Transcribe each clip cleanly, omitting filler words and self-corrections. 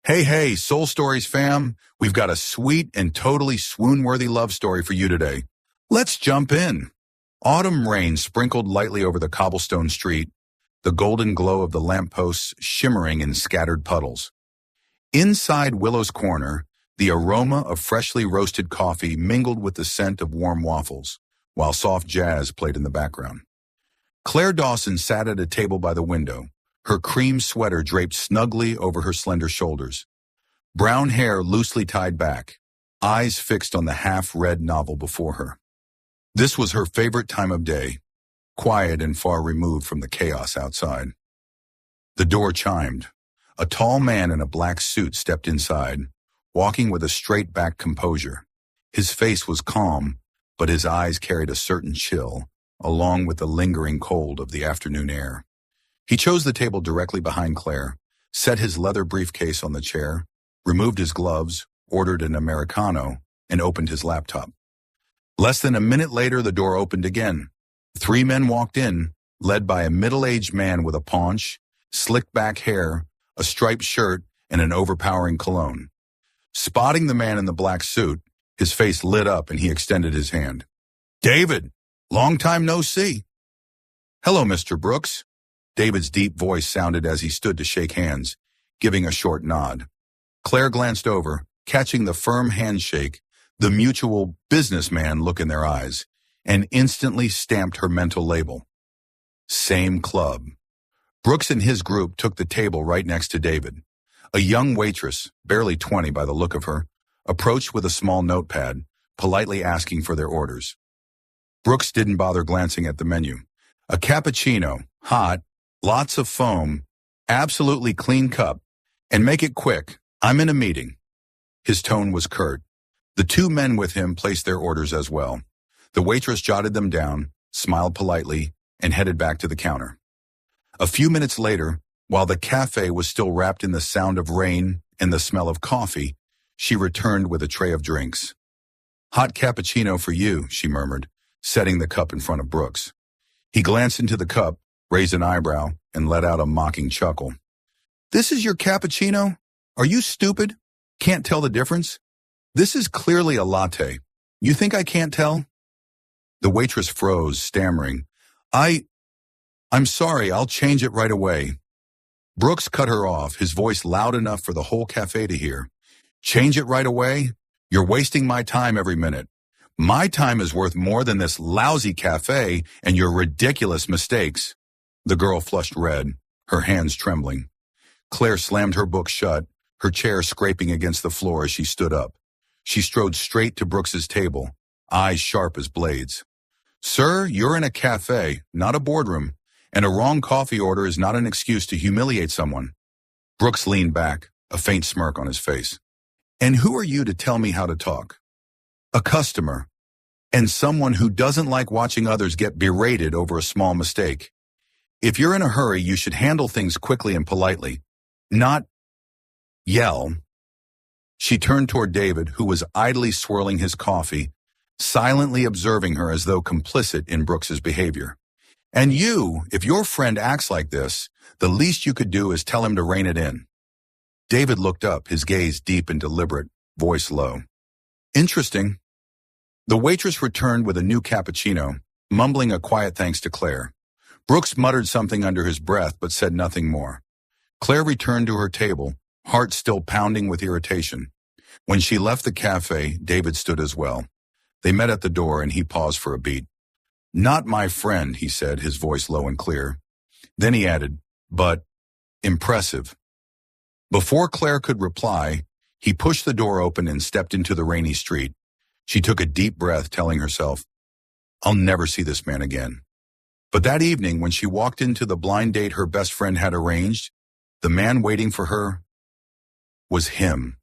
Hey, Soul Stories fam, we've got a sweet and totally swoon-worthy love story for you today. Let's jump in. Autumn rain sprinkled lightly over the cobblestone street, the golden glow of the lampposts shimmering in scattered puddles. Inside Willow's Corner, the aroma of freshly roasted coffee mingled with the scent of warm waffles, while soft jazz played in the background. Claire Dawson sat at a table by the window, her cream sweater draped snugly over her slender shoulders. Brown hair loosely tied back, eyes fixed on the half-read novel before her. This was her favorite time of day, quiet and far removed from the chaos outside. The door chimed. A tall man in a black suit stepped inside, walking with a straight-back composure. His face was calm, but his eyes carried a certain chill, along with the lingering cold of the afternoon air. He chose the table directly behind Claire, set his leather briefcase on the chair, removed his gloves, ordered an Americano, and opened his laptop. Less than a minute later, the door opened again. 3 men walked in, led by a middle-aged man with a paunch, slicked-back hair, a striped shirt, and an overpowering cologne. Spotting the man in the black suit, his face lit up and he extended his hand. "David, long time no see." "Hello, Mr. Brooks." David's deep voice sounded as he stood to shake hands, giving a short nod. Claire glanced over, catching the firm handshake, the mutual businessman look in their eyes, and instantly stamped her mental label. Same club. Brooks and his group took the table right next to David. A young waitress, barely 20 by the look of her, approached with a small notepad, politely asking for their orders. Brooks didn't bother glancing at the menu. "A cappuccino, hot, lots of foam, absolutely clean cup, and make it quick. I'm in a meeting." His tone was curt. The 2 men with him placed their orders as well. The waitress jotted them down, smiled politely, and headed back to the counter. A few minutes later, while the cafe was still wrapped in the sound of rain and the smell of coffee, she returned with a tray of drinks. "Hot cappuccino for you," she murmured, setting the cup in front of Brooks. He glanced into the cup, raised an eyebrow, and let out a mocking chuckle. "This is your cappuccino? Are you stupid? Can't tell the difference? This is clearly a latte. You think I can't tell?" The waitress froze, stammering. I'm sorry, I'll change it right away." Brooks cut her off, his voice loud enough for the whole cafe to hear. "Change it right away? You're wasting my time every minute. My time is worth more than this lousy cafe and your ridiculous mistakes." The girl flushed red, her hands trembling. Claire slammed her book shut, her chair scraping against the floor as she stood up. She strode straight to Brooks's table, eyes sharp as blades. "Sir, you're in a cafe, not a boardroom, and a wrong coffee order is not an excuse to humiliate someone." Brooks leaned back, a faint smirk on his face. "And who are you to tell me how to talk?" "A customer, and someone who doesn't like watching others get berated over a small mistake. If you're in a hurry, you should handle things quickly and politely, not yell." She turned toward David, who was idly swirling his coffee, silently observing her as though complicit in Brooks's behavior. "And you, if your friend acts like this, the least you could do is tell him to rein it in." David looked up, his gaze deep and deliberate, voice low. "Interesting." The waitress returned with a new cappuccino, mumbling a quiet thanks to Claire. Brooks muttered something under his breath but said nothing more. Claire returned to her table, heart still pounding with irritation. When she left the cafe, David stood as well. They met at the door and he paused for a beat. "Not my friend," he said, his voice low and clear. Then he added, "But impressive." Before Claire could reply, he pushed the door open and stepped into the rainy street. She took a deep breath, telling herself, "I'll never see this man again." But that evening, when she walked into the blind date her best friend had arranged, the man waiting for her was him.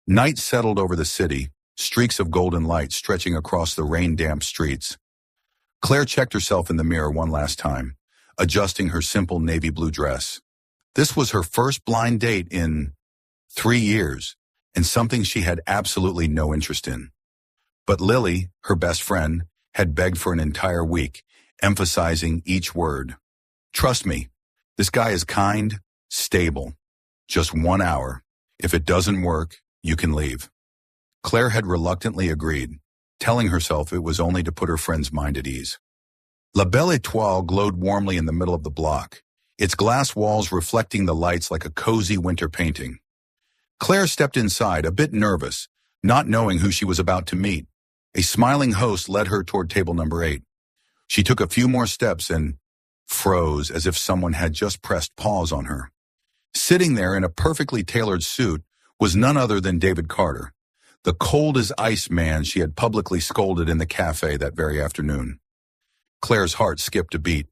Night settled over the city, streaks of golden light stretching across the rain-damp streets. Claire checked herself in the mirror one last time, adjusting her simple navy blue dress. This was her first blind date in 3 years, and something she had absolutely no interest in. But Lily, her best friend, had begged for an entire week, emphasizing each word. "Trust me, this guy is kind, stable. Just 1 hour. If it doesn't work, you can leave. Claire had reluctantly agreed, telling herself it was only to put her friend's mind at ease. La Belle Etoile glowed warmly in the middle of the block, its glass walls reflecting the lights like a cozy winter painting. Claire stepped inside, a bit nervous, not knowing who she was about to meet. A smiling host led her toward table number 8. She took a few more steps and froze as if someone had just pressed pause on her. Sitting there in a perfectly tailored suit was none other than David Carter, the cold-as-ice man she had publicly scolded in the cafe that very afternoon. Claire's heart skipped a beat.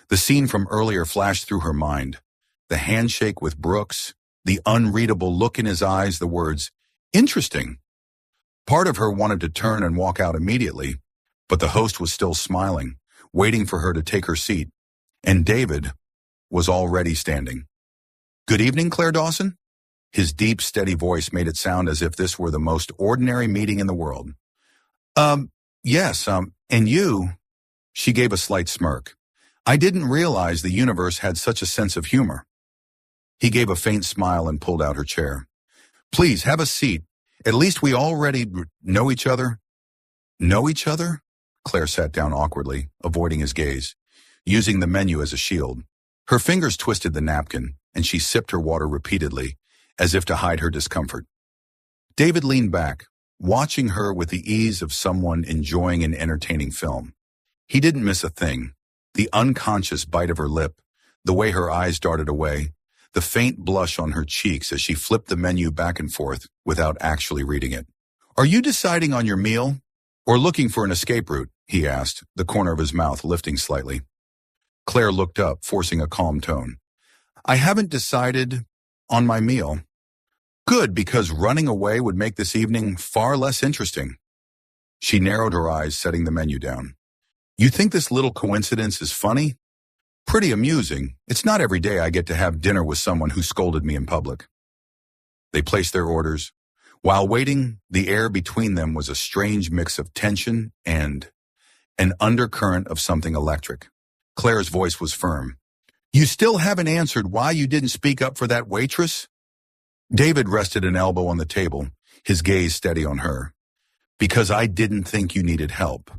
The scene from earlier flashed through her mind. The handshake with Brooks, the unreadable look in his eyes, the words, "Interesting." Part of her wanted to turn and walk out immediately, but the host was still smiling, waiting for her to take her seat, and David was already standing. "Good evening, Claire Dawson?" His deep, steady voice made it sound as if this were the most ordinary meeting in the world. Yes, and you?" She gave a slight smirk. "I didn't realize the universe had such a sense of humor." He gave a faint smile and pulled out her chair. "Please, have a seat. At least we already know each other." "Know each other?" Claire sat down awkwardly, avoiding his gaze, using the menu as a shield. Her fingers twisted the napkin, and she sipped her water repeatedly, as if to hide her discomfort. David leaned back, watching her with the ease of someone enjoying an entertaining film. He didn't miss a thing. The unconscious bite of her lip, the way her eyes darted away, the faint blush on her cheeks as she flipped the menu back and forth without actually reading it. "Are you deciding on your meal or looking for an escape route?" he asked, the corner of his mouth lifting slightly. Claire looked up, forcing a calm tone. "I haven't decided on my meal." "Good, because running away would make this evening far less interesting." She narrowed her eyes, setting the menu down. "You think this little coincidence is funny?" "Pretty amusing. It's not every day I get to have dinner with someone who scolded me in public." They placed their orders. While waiting, the air between them was a strange mix of tension and an undercurrent of something electric. Claire's voice was firm. "You still haven't answered why you didn't speak up for that waitress?" David rested an elbow on the table, his gaze steady on her. "Because I didn't think you needed help,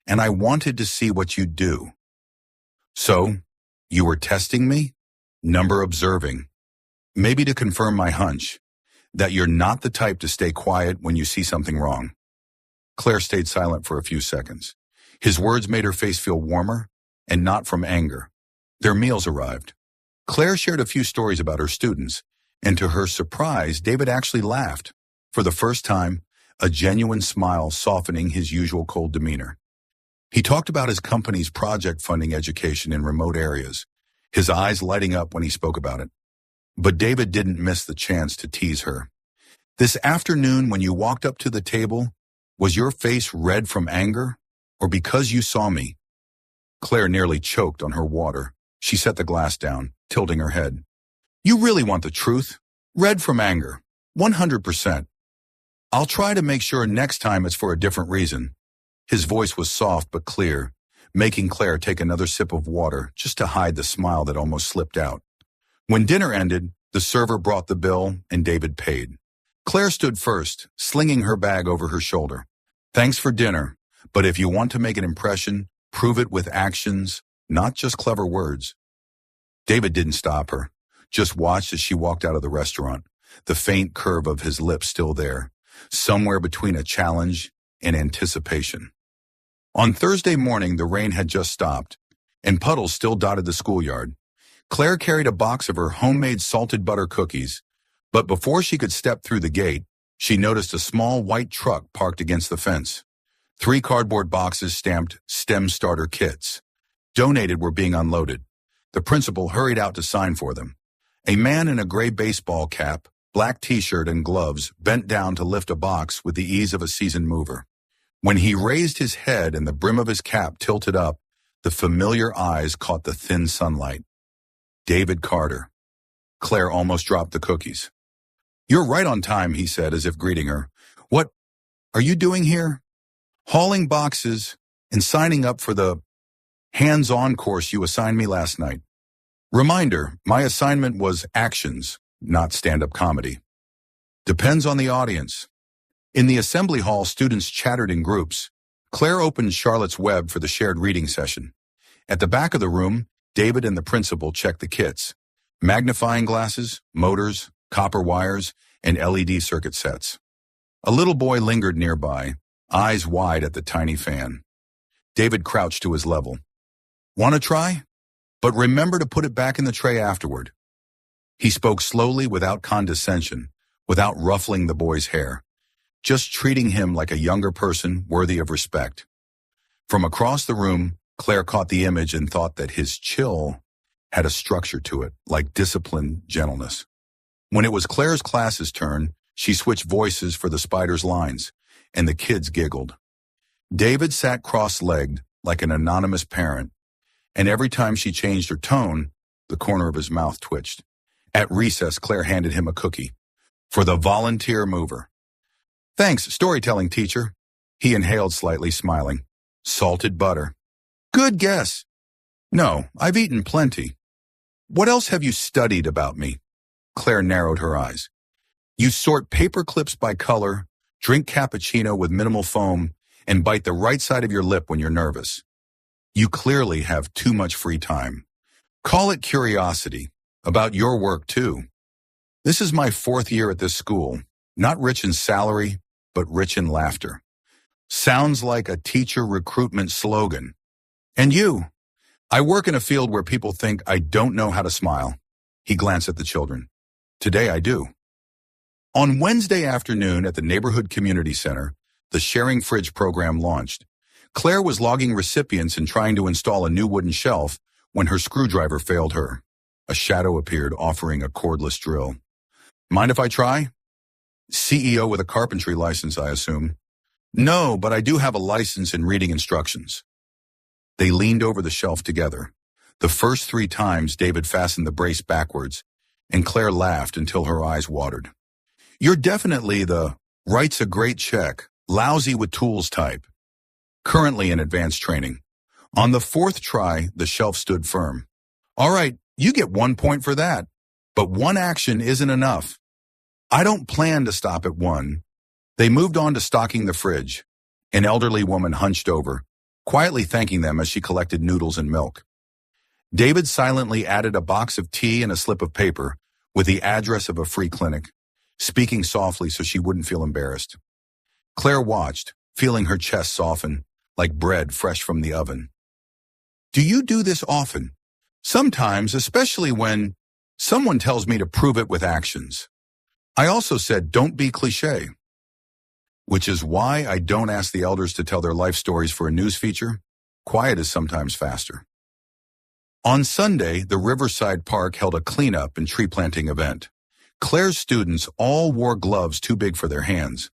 and I wanted to see what you'd do." "So, you were testing me?" "Number observing. Maybe to confirm my hunch, that you're not the type to stay quiet when you see something wrong." Claire stayed silent for a few seconds. His words made her face feel warmer, and not from anger. Their meals arrived. Claire shared a few stories about her students, and to her surprise, David actually laughed. For the first time, a genuine smile softening his usual cold demeanor. He talked about his company's project funding education in remote areas, his eyes lighting up when he spoke about it. But David didn't miss the chance to tease her. "This afternoon when you walked up to the table, was your face red from anger, or because you saw me?" Claire nearly choked on her water. She set the glass down, tilting her head. "You really want the truth? Red from anger. 100%. I'll try to make sure next time it's for a different reason." His voice was soft but clear, making Claire take another sip of water just to hide the smile that almost slipped out. When dinner ended, the server brought the bill and David paid. Claire stood first, slinging her bag over her shoulder. "Thanks for dinner, but if you want to make an impression, prove it with actions, not just clever words." David didn't stop her, just watched as she walked out of the restaurant, the faint curve of his lips still there, somewhere between a challenge and anticipation. On Thursday morning, the rain had just stopped, and puddles still dotted the schoolyard. Claire carried a box of her homemade salted butter cookies, but before she could step through the gate, she noticed a small white truck parked against the fence. 3 cardboard boxes stamped STEM starter kits. Donated were being unloaded. The principal hurried out to sign for them. A man in a gray baseball cap, black t-shirt and gloves bent down to lift a box with the ease of a seasoned mover. When he raised his head and the brim of his cap tilted up, the familiar eyes caught the thin sunlight. David Carter. Claire almost dropped the cookies. "You're right on time," he said as if greeting her. "What are you doing here?" "Hauling boxes and signing up for the hands-on course you assigned me last night." Reminder, my assignment was actions, not stand-up comedy. Depends on the audience. In the assembly hall, students chattered in groups. Claire opened Charlotte's Web for the shared reading session. At the back of the room, David and the principal checked the kits: magnifying glasses, motors, copper wires, and LED circuit sets. A little boy lingered nearby, eyes wide at the tiny fan. David crouched to his level. Want to try? But remember to put it back in the tray afterward. He spoke slowly, without condescension, without ruffling the boy's hair, just treating him like a younger person worthy of respect. From across the room, Claire caught the image and thought that his chill had a structure to it, like disciplined gentleness. When it was Claire's class's turn, she switched voices for the spider's lines, and the kids giggled. David sat cross-legged like an anonymous parent, and every time she changed her tone, the corner of his mouth twitched. At recess, Claire handed him a cookie. For the volunteer mover. Thanks, storytelling teacher. He inhaled slightly, smiling. Salted butter. Good guess. No, I've eaten plenty. What else have you studied about me? Claire narrowed her eyes. You sort paper clips by color, drink cappuccino with minimal foam, and bite the right side of your lip when you're nervous. You clearly have too much free time. Call it curiosity. About your work, too. This is my 4th year at this school. Not rich in salary, but rich in laughter. Sounds like a teacher recruitment slogan. And you? I work in a field where people think I don't know how to smile. He glanced at the children. Today I do. On Wednesday afternoon at the Neighborhood Community Center, the Sharing Fridge program launched. Claire was logging recipients and trying to install a new wooden shelf when her screwdriver failed her. A shadow appeared, offering a cordless drill. Mind if I try? CEO with a carpentry license, I assume. No, but I do have a license in reading instructions. They leaned over the shelf together. The first 3 times, David fastened the brace backwards, and Claire laughed until her eyes watered. You're definitely the writes a great check, lousy with tools type. Currently in advanced training. On the 4th try, the shelf stood firm. All right, you get 1 point for that. But one action isn't enough. I don't plan to stop at 1. They moved on to stocking the fridge. An elderly woman hunched over, quietly thanking them as she collected noodles and milk. David silently added a box of tea and a slip of paper with the address of a free clinic, speaking softly so she wouldn't feel embarrassed. Claire watched, feeling her chest soften, like bread fresh from the oven. Do you do this often? Sometimes, especially when someone tells me to prove it with actions. I also said, don't be cliché. Which is why I don't ask the elders to tell their life stories for a news feature. Quiet is sometimes faster. On Sunday, the Riverside Park held a cleanup and tree planting event. Claire's students all wore gloves too big for their hands.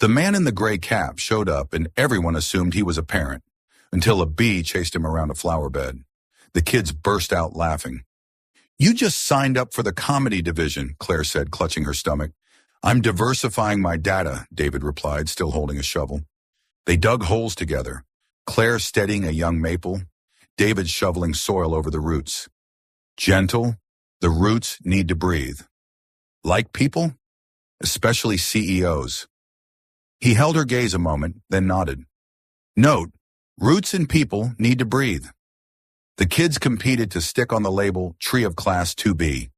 The man in the gray cap showed up and everyone assumed he was a parent, until a bee chased him around a flower bed. The kids burst out laughing. You just signed up for the comedy division, Claire said, clutching her stomach. I'm diversifying my data, David replied, still holding a shovel. They dug holes together, Claire steadying a young maple, David shoveling soil over the roots. Gentle, the roots need to breathe. Like people, especially CEOs. He held her gaze a moment, then nodded. Note, roots and people need to breathe. The kids competed to stick on the label Tree of Class 2B.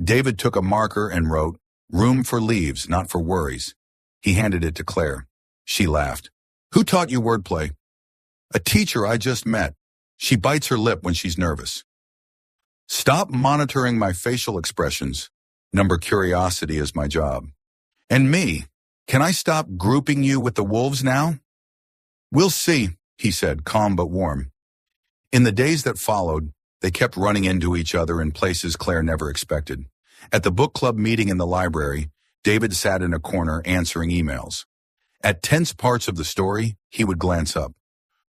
David took a marker and wrote, Room for leaves, not for worries. He handed it to Claire. She laughed. Who taught you wordplay? A teacher I just met. She bites her lip when she's nervous. Stop monitoring my facial expressions. Number curiosity is my job. And me, can I stop grouping you with the wolves now? We'll see, he said, calm but warm. In the days that followed, they kept running into each other in places Claire never expected. At the book club meeting in the library, David sat in a corner answering emails. At tense parts of the story, he would glance up.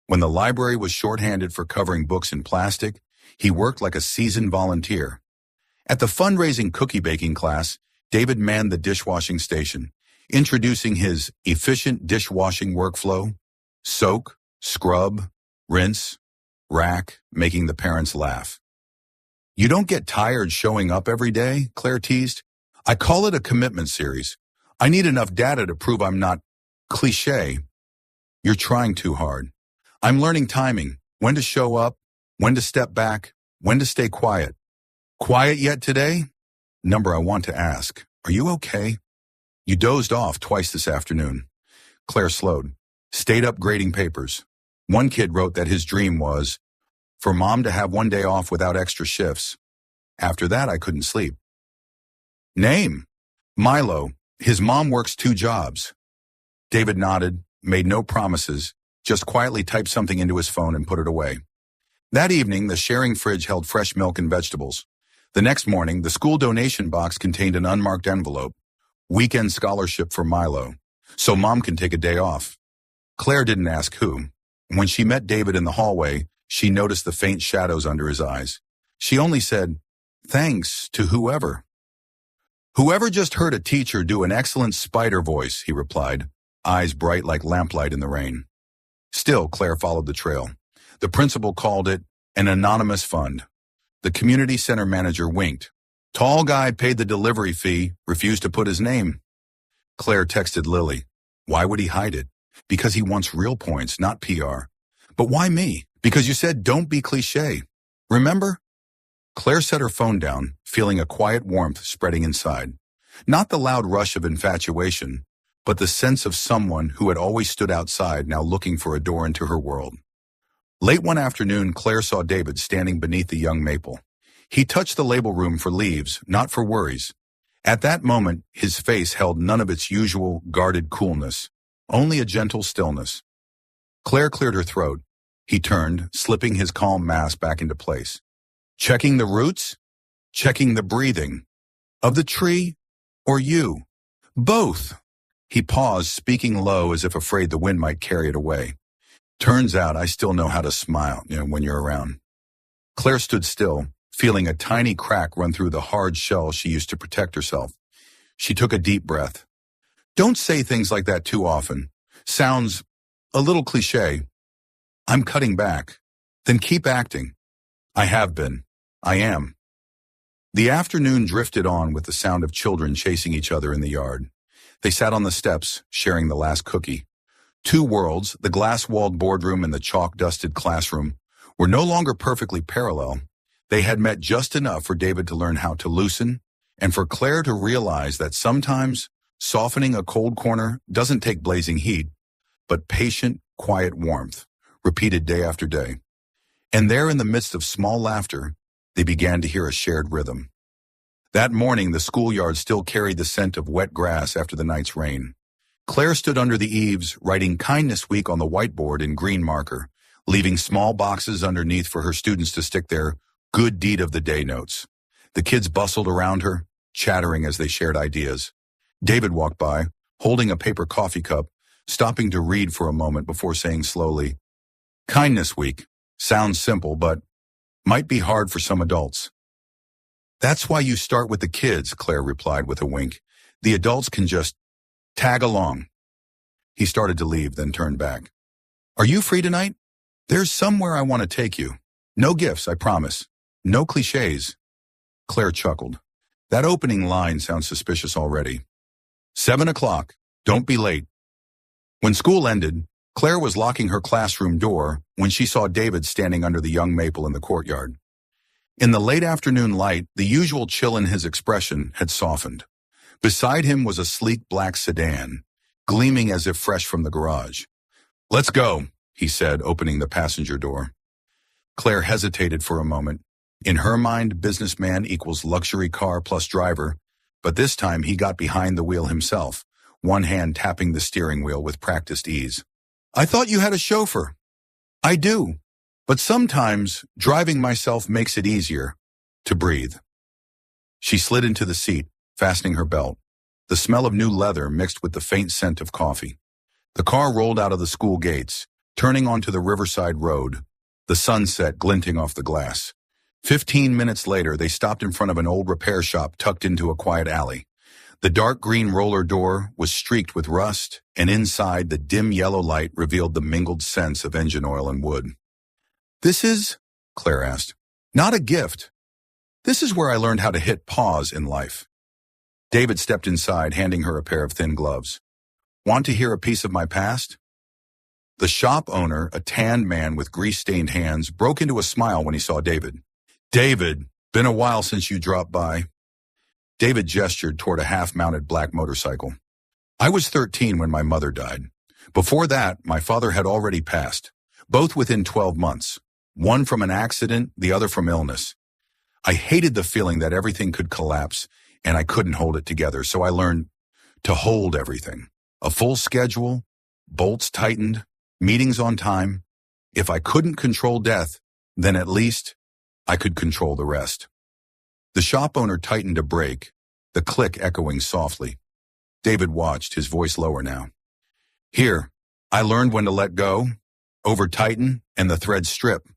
When the library was shorthanded for covering books in plastic, he worked like a seasoned volunteer. At the fundraising cookie baking class, David manned the dishwashing station, introducing his efficient dishwashing workflow: soak, scrub, rinse, rack, making the parents laugh. You don't get tired showing up every day, Claire teased. I call it a commitment series. I need enough data to prove I'm not cliché. You're trying too hard. I'm learning timing, when to show up, when to step back, when to stay quiet. Quiet yet today? Number I want to ask, are you okay? You dozed off twice this afternoon. Claire slowed, stayed up grading papers. One kid wrote that his dream was for mom to have one day off without extra shifts. After that, I couldn't sleep. Name? Milo. His mom works 2 jobs. David nodded, made no promises, just quietly typed something into his phone and put it away. That evening, the sharing fridge held fresh milk and vegetables. The next morning, the school donation box contained an unmarked envelope. Weekend scholarship for Milo, so mom can take a day off. Claire didn't ask who. When she met David in the hallway, she noticed the faint shadows under his eyes. She only said, "Thanks to whoever." "Whoever just heard a teacher do an excellent spider voice," he replied, eyes bright like lamplight in the rain. Still, Claire followed the trail. The principal called it an anonymous fund. The community center manager winked. Tall guy paid the delivery fee, refused to put his name. Claire texted Lily. Why would he hide it? Because he wants real points, not PR. But why me? Because you said don't be cliché. Remember? Claire set her phone down, feeling a quiet warmth spreading inside. Not the loud rush of infatuation, but the sense of someone who had always stood outside now looking for a door into her world. Late one afternoon, Claire saw David standing beneath the young maple. He touched the label room for leaves, not for worries. At that moment, his face held none of its usual guarded coolness, only a gentle stillness. Claire cleared her throat. He turned, slipping his calm mask back into place. Checking the roots? Checking the breathing. Of the tree? Or you? Both. He paused, speaking low as if afraid the wind might carry it away. Turns out I still know how to smile, when you're around. Claire stood still, feeling a tiny crack run through the hard shell she used to protect herself. She took a deep breath. Don't say things like that too often. Sounds a little cliché. I'm cutting back. Then keep acting. I have been. I am. The afternoon drifted on with the sound of children chasing each other in the yard. They sat on the steps, sharing the last cookie. Two worlds, the glass-walled boardroom and the chalk-dusted classroom, were no longer perfectly parallel. They had met just enough for David to learn how to loosen, and for Claire to realize that sometimes softening a cold corner doesn't take blazing heat, but patient, quiet warmth, repeated day after day. And there in the midst of small laughter, they began to hear a shared rhythm. That morning, the schoolyard still carried the scent of wet grass after the night's rain. Claire stood under the eaves, writing Kindness Week on the whiteboard in green marker, leaving small boxes underneath for her students to stick their good deed of the day notes. The kids bustled around her, chattering as they shared ideas. David walked by, holding a paper coffee cup, stopping to read for a moment before saying slowly, Kindness Week. Sounds simple, but might be hard for some adults. That's why you start with the kids, Claire replied with a wink. The adults can just tag along. He started to leave, then turned back. Are you free tonight? There's somewhere I want to take you. No gifts, I promise. No cliches. Claire chuckled. That opening line sounds suspicious already. 7 o'clock. Don't be late. When school ended, Claire was locking her classroom door when she saw David standing under the young maple in the courtyard. In the late afternoon light, the usual chill in his expression had softened. Beside him was a sleek black sedan, gleaming as if fresh from the garage. Let's go, he said, opening the passenger door. Claire hesitated for a moment. In her mind, businessman equals luxury car plus driver, but this time he got behind the wheel himself, one hand tapping the steering wheel with practiced ease. I thought you had a chauffeur. I do, but sometimes driving myself makes it easier to breathe. She slid into the seat, fastening her belt. The smell of new leather mixed with the faint scent of coffee. The car rolled out of the school gates, turning onto the Riverside Road, the sunset glinting off the glass. 15 minutes later, they stopped in front of an old repair shop tucked into a quiet alley. The dark green roller door was streaked with rust, and inside the dim yellow light revealed the mingled scents of engine oil and wood. This is, Claire asked, not a gift. This is where I learned how to hit pause in life. David stepped inside, handing her a pair of thin gloves. Want to hear a piece of my past? The shop owner, a tanned man with grease-stained hands, broke into a smile when he saw David. David, been a while since you dropped by. David gestured toward a half-mounted black motorcycle. I was 13 when my mother died. Before that, my father had already passed, both within 12 months, one from an accident, the other from illness. I hated the feeling that everything could collapse, and I couldn't hold it together, so I learned to hold everything. A full schedule, bolts tightened, meetings on time. If I couldn't control death, then at least I could control the rest. The shop owner tightened a brake, the click echoing softly. David watched, his voice lower now. Here, I learned when to let go, over-tighten, and the thread strip.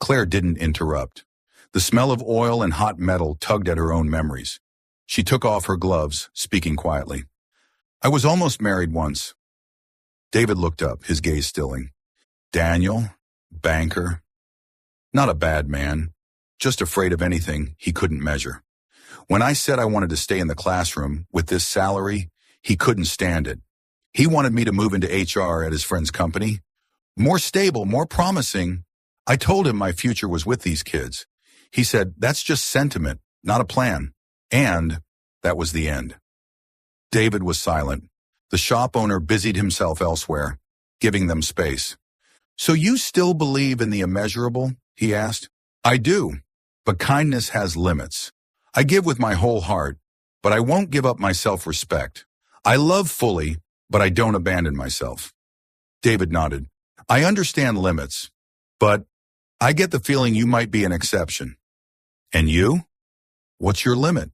Claire didn't interrupt. The smell of oil and hot metal tugged at her own memories. She took off her gloves, speaking quietly. I was almost married once. David looked up, his gaze stilling. Daniel, banker. Not a bad man, just afraid of anything he couldn't measure. When I said I wanted to stay in the classroom with this salary, he couldn't stand it. He wanted me to move into HR at his friend's company. More stable, more promising. I told him my future was with these kids. He said, that's just sentiment, not a plan. And that was the end. David was silent. The shop owner busied himself elsewhere, giving them space. So you still believe in the immeasurable? He asked. I do, but kindness has limits. I give with my whole heart, but I won't give up my self-respect. I love fully, but I don't abandon myself. David nodded. I understand limits, but I get the feeling you might be an exception. And you? What's your limit?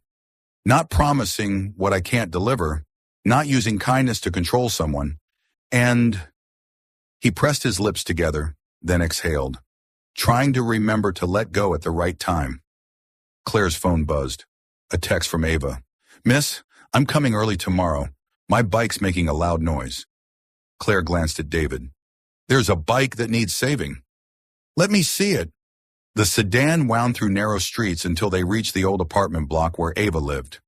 Not promising what I can't deliver, not using kindness to control someone, and he pressed his lips together, then exhaled, trying to remember to let go at the right time. Claire's phone buzzed. A text from Ava. Miss, I'm coming early tomorrow. My bike's making a loud noise. Claire glanced at David. There's a bike that needs saving. Let me see it. The sedan wound through narrow streets until they reached the old apartment block where Ava lived.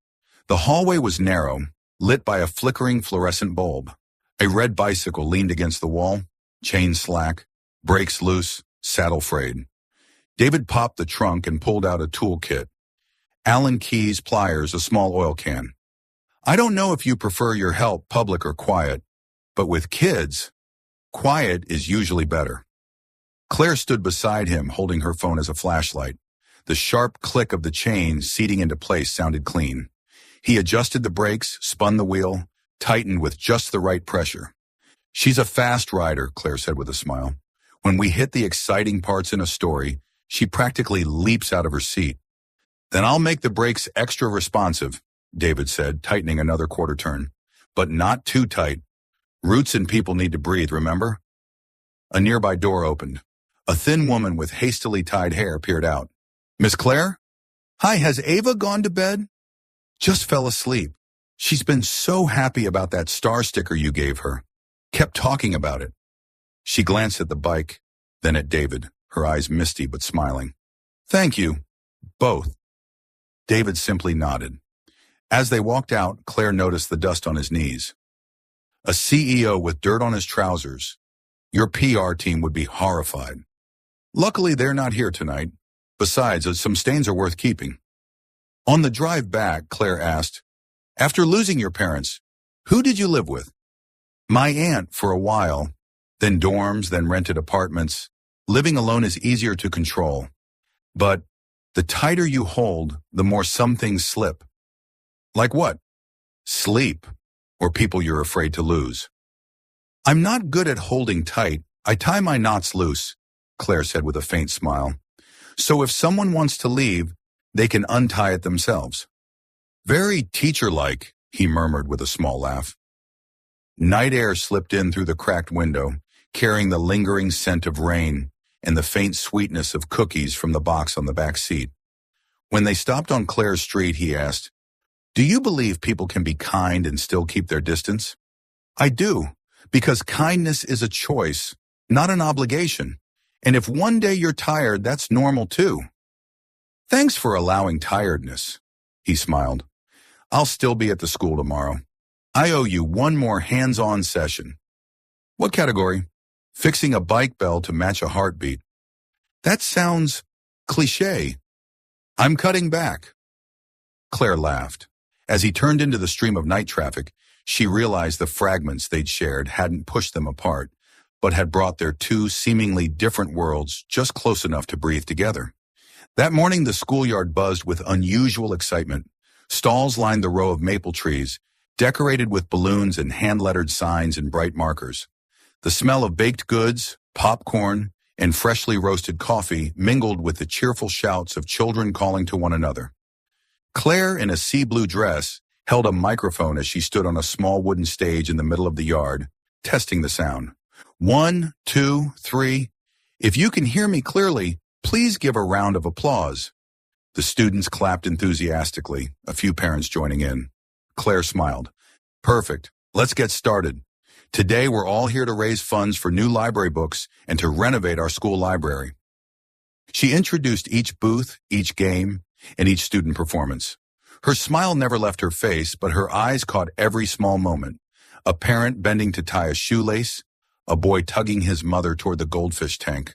The hallway was narrow, lit by a flickering fluorescent bulb. A red bicycle leaned against the wall, chain slack, brakes loose, saddle frayed. David popped the trunk and pulled out a toolkit. Allen keys, pliers, a small oil can. I don't know if you prefer your help public or quiet, but with kids, quiet is usually better. Claire stood beside him, holding her phone as a flashlight. The sharp click of the chain seating into place sounded clean. He adjusted the brakes, spun the wheel, tightened with just the right pressure. She's a fast rider, Claire said with a smile. When we hit the exciting parts in a story, she practically leaps out of her seat. Then I'll make the brakes extra responsive, David said, tightening another quarter turn. But not too tight. Roots and people need to breathe, remember? A nearby door opened. A thin woman with hastily tied hair peered out. Miss Claire? Hi, has Ava gone to bed? Just fell asleep. She's been so happy about that star sticker you gave her. Kept talking about it. She glanced at the bike, then at David, her eyes misty but smiling. Thank you. Both. David simply nodded. As they walked out, Claire noticed the dust on his knees. A CEO with dirt on his trousers. Your PR team would be horrified. Luckily, they're not here tonight. Besides, some stains are worth keeping. On the drive back, Claire asked, after losing your parents, who did you live with? My aunt for a while, then dorms, then rented apartments. Living alone is easier to control. But the tighter you hold, the more some things slip. Like what? Sleep, or people you're afraid to lose. I'm not good at holding tight. I tie my knots loose, Claire said with a faint smile. So if someone wants to leave, they can untie it themselves. Very teacher-like, he murmured with a small laugh. Night air slipped in through the cracked window, carrying the lingering scent of rain and the faint sweetness of cookies from the box on the back seat. When they stopped on Claire's street, he asked, do you believe people can be kind and still keep their distance? I do, because kindness is a choice, not an obligation. And if one day you're tired, that's normal too. Thanks for allowing tiredness, he smiled. I'll still be at the school tomorrow. I owe you one more hands-on session. What category? Fixing a bike bell to match a heartbeat. That sounds cliché. I'm cutting back. Claire laughed. As he turned into the stream of night traffic, she realized the fragments they'd shared hadn't pushed them apart, but had brought their two seemingly different worlds just close enough to breathe together. That morning, the schoolyard buzzed with unusual excitement. Stalls lined the row of maple trees, decorated with balloons and hand-lettered signs and bright markers. The smell of baked goods, popcorn, and freshly roasted coffee mingled with the cheerful shouts of children calling to one another. Claire, in a sea-blue dress, held a microphone as she stood on a small wooden stage in the middle of the yard, testing the sound. 1, 2, 3. If you can hear me clearly, please give a round of applause. The students clapped enthusiastically, a few parents joining in. Claire smiled. Perfect. Let's get started. Today we're all here to raise funds for new library books and to renovate our school library. She introduced each booth, each game, and each student performance. Her smile never left her face, but her eyes caught every small moment. A parent bending to tie a shoelace, a boy tugging his mother toward the goldfish tank,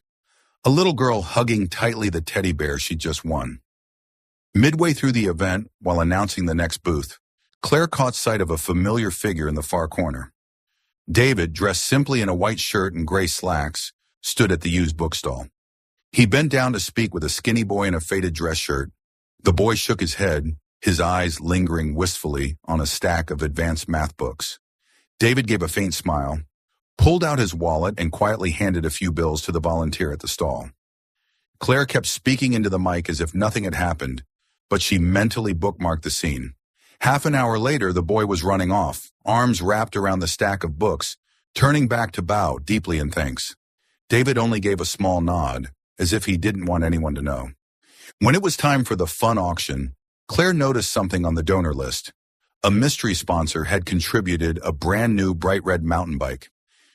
a little girl hugging tightly the teddy bear she just won. Midway through the event, while announcing the next booth, Claire caught sight of a familiar figure in the far corner. David, dressed simply in a white shirt and gray slacks, stood at the used bookstall. He bent down to speak with a skinny boy in a faded dress shirt. The boy shook his head, his eyes lingering wistfully on a stack of advanced math books. David gave a faint smile, pulled out his wallet, and quietly handed a few bills to the volunteer at the stall. Claire kept speaking into the mic as if nothing had happened, but she mentally bookmarked the scene. Half an hour later, the boy was running off, arms wrapped around the stack of books, turning back to bow deeply in thanks. David only gave a small nod, as if he didn't want anyone to know. When it was time for the fun auction, Claire noticed something on the donor list. A mystery sponsor had contributed a brand new bright red mountain bike.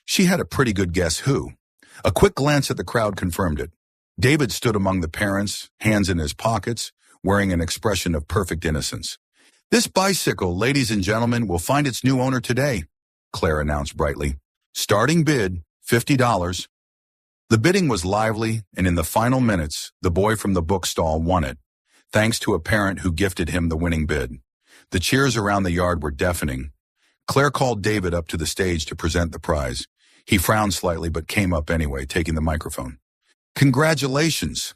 She had a pretty good guess who. A quick glance at the crowd confirmed it. David stood among the parents, hands in his pockets, wearing an expression of perfect innocence. This bicycle, ladies and gentlemen, will find its new owner today, Claire announced brightly. Starting bid, $50. The bidding was lively, and in the final minutes, the boy from the bookstall won it, thanks to a parent who gifted him the winning bid. The cheers around the yard were deafening. Claire called David up to the stage to present the prize. He frowned slightly but came up anyway, taking the microphone. Congratulations.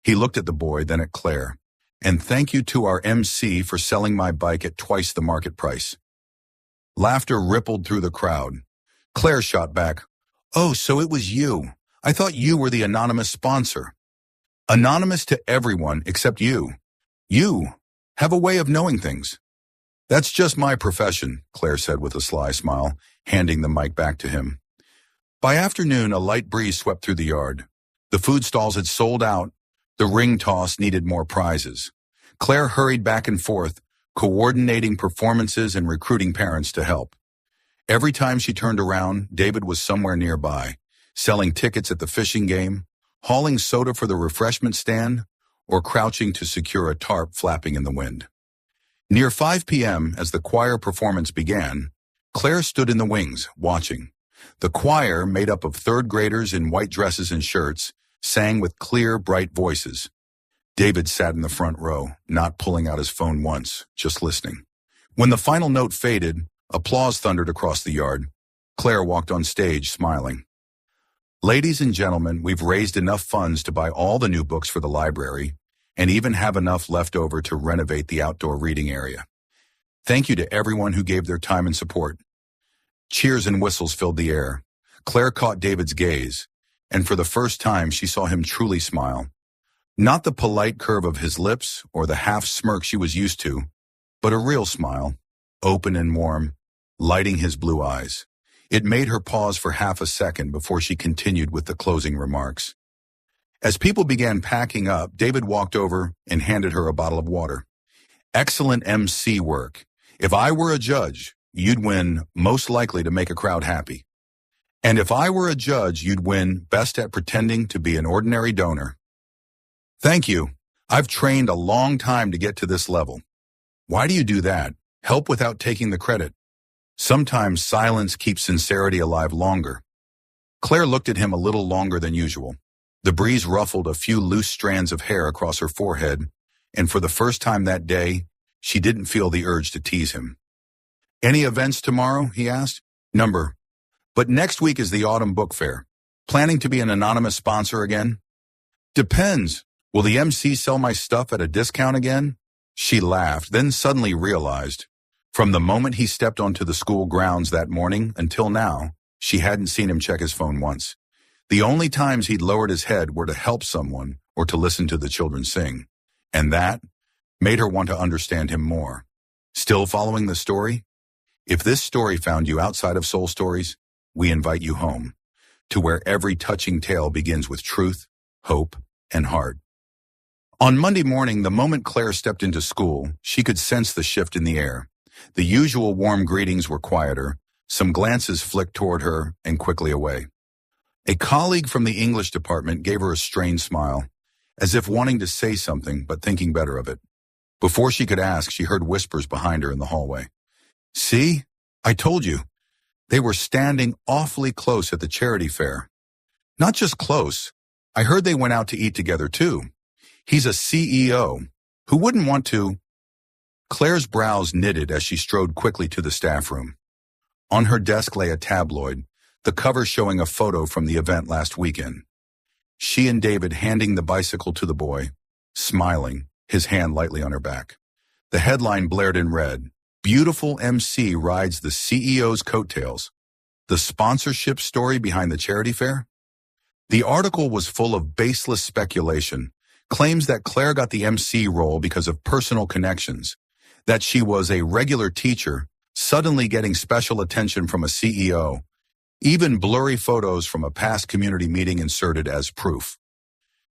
He looked at the boy, then at Claire. And thank you to our MC for selling my bike at twice the market price. Laughter rippled through the crowd. Claire shot back, "Oh, so it was you. I thought you were the anonymous sponsor." Anonymous to everyone except you. You have a way of knowing things. That's just my profession, Claire said with a sly smile, handing the mic back to him. By afternoon, a light breeze swept through the yard. The food stalls had sold out. The ring toss needed more prizes. Claire hurried back and forth, coordinating performances and recruiting parents to help. Every time she turned around, David was somewhere nearby, selling tickets at the fishing game, hauling soda for the refreshment stand, or crouching to secure a tarp flapping in the wind. Near 5 p.m., as the choir performance began, Claire stood in the wings, watching. The choir, made up of third graders in white dresses and shirts, sang with clear, bright voices. David sat in the front row, not pulling out his phone once, just listening. When the final note faded, applause thundered across the yard. Claire walked on stage, smiling. Ladies and gentlemen, we've raised enough funds to buy all the new books for the library, and even have enough left over to renovate the outdoor reading area. Thank you to everyone who gave their time and support. Cheers and whistles filled the air. Claire caught David's gaze, and for the first time she saw him truly smile. Not the polite curve of his lips or the half smirk she was used to, but a real smile, open and warm, lighting his blue eyes. It made her pause for half a second before she continued with the closing remarks. As people began packing up, David walked over and handed her a bottle of water. Excellent MC work. If I were a judge, you'd win most likely to make a crowd happy. And if I were a judge, you'd win best at pretending to be an ordinary donor. Thank you. I've trained a long time to get to this level. Why do you do that? Help without taking the credit. Sometimes silence keeps sincerity alive longer. Claire looked at him a little longer than usual. The breeze ruffled a few loose strands of hair across her forehead, and for the first time that day, she didn't feel the urge to tease him. Any events tomorrow? He asked. Number. But next week is the autumn book fair. Planning to be an anonymous sponsor again? Depends. Will the MC sell my stuff at a discount again? She laughed, then suddenly realized, from the moment he stepped onto the school grounds that morning until now, she hadn't seen him check his phone once. The only times he'd lowered his head were to help someone or to listen to the children sing. And that made her want to understand him more. Still following the story? If this story found you outside of Soul Stories, we invite you home, to where every touching tale begins with truth, hope, and heart. On Monday morning, the moment Claire stepped into school, she could sense the shift in the air. The usual warm greetings were quieter, some glances flicked toward her and quickly away. A colleague from the English department gave her a strained smile, as if wanting to say something but thinking better of it. Before she could ask, she heard whispers behind her in the hallway. See? I told you. They were standing awfully close at the charity fair. Not just close. I heard they went out to eat together too. He's a CEO. Who wouldn't want to? Claire's brows knitted as she strode quickly to the staff room. On her desk lay a tabloid, the cover showing a photo from the event last weekend. She and David handing the bicycle to the boy, smiling, his hand lightly on her back. The headline blared in red, "Beautiful MC rides the CEO's coattails." The sponsorship story behind the charity fair? The article was full of baseless speculation, claims that Claire got the MC role because of personal connections, that she was a regular teacher, suddenly getting special attention from a CEO, even blurry photos from a past community meeting inserted as proof.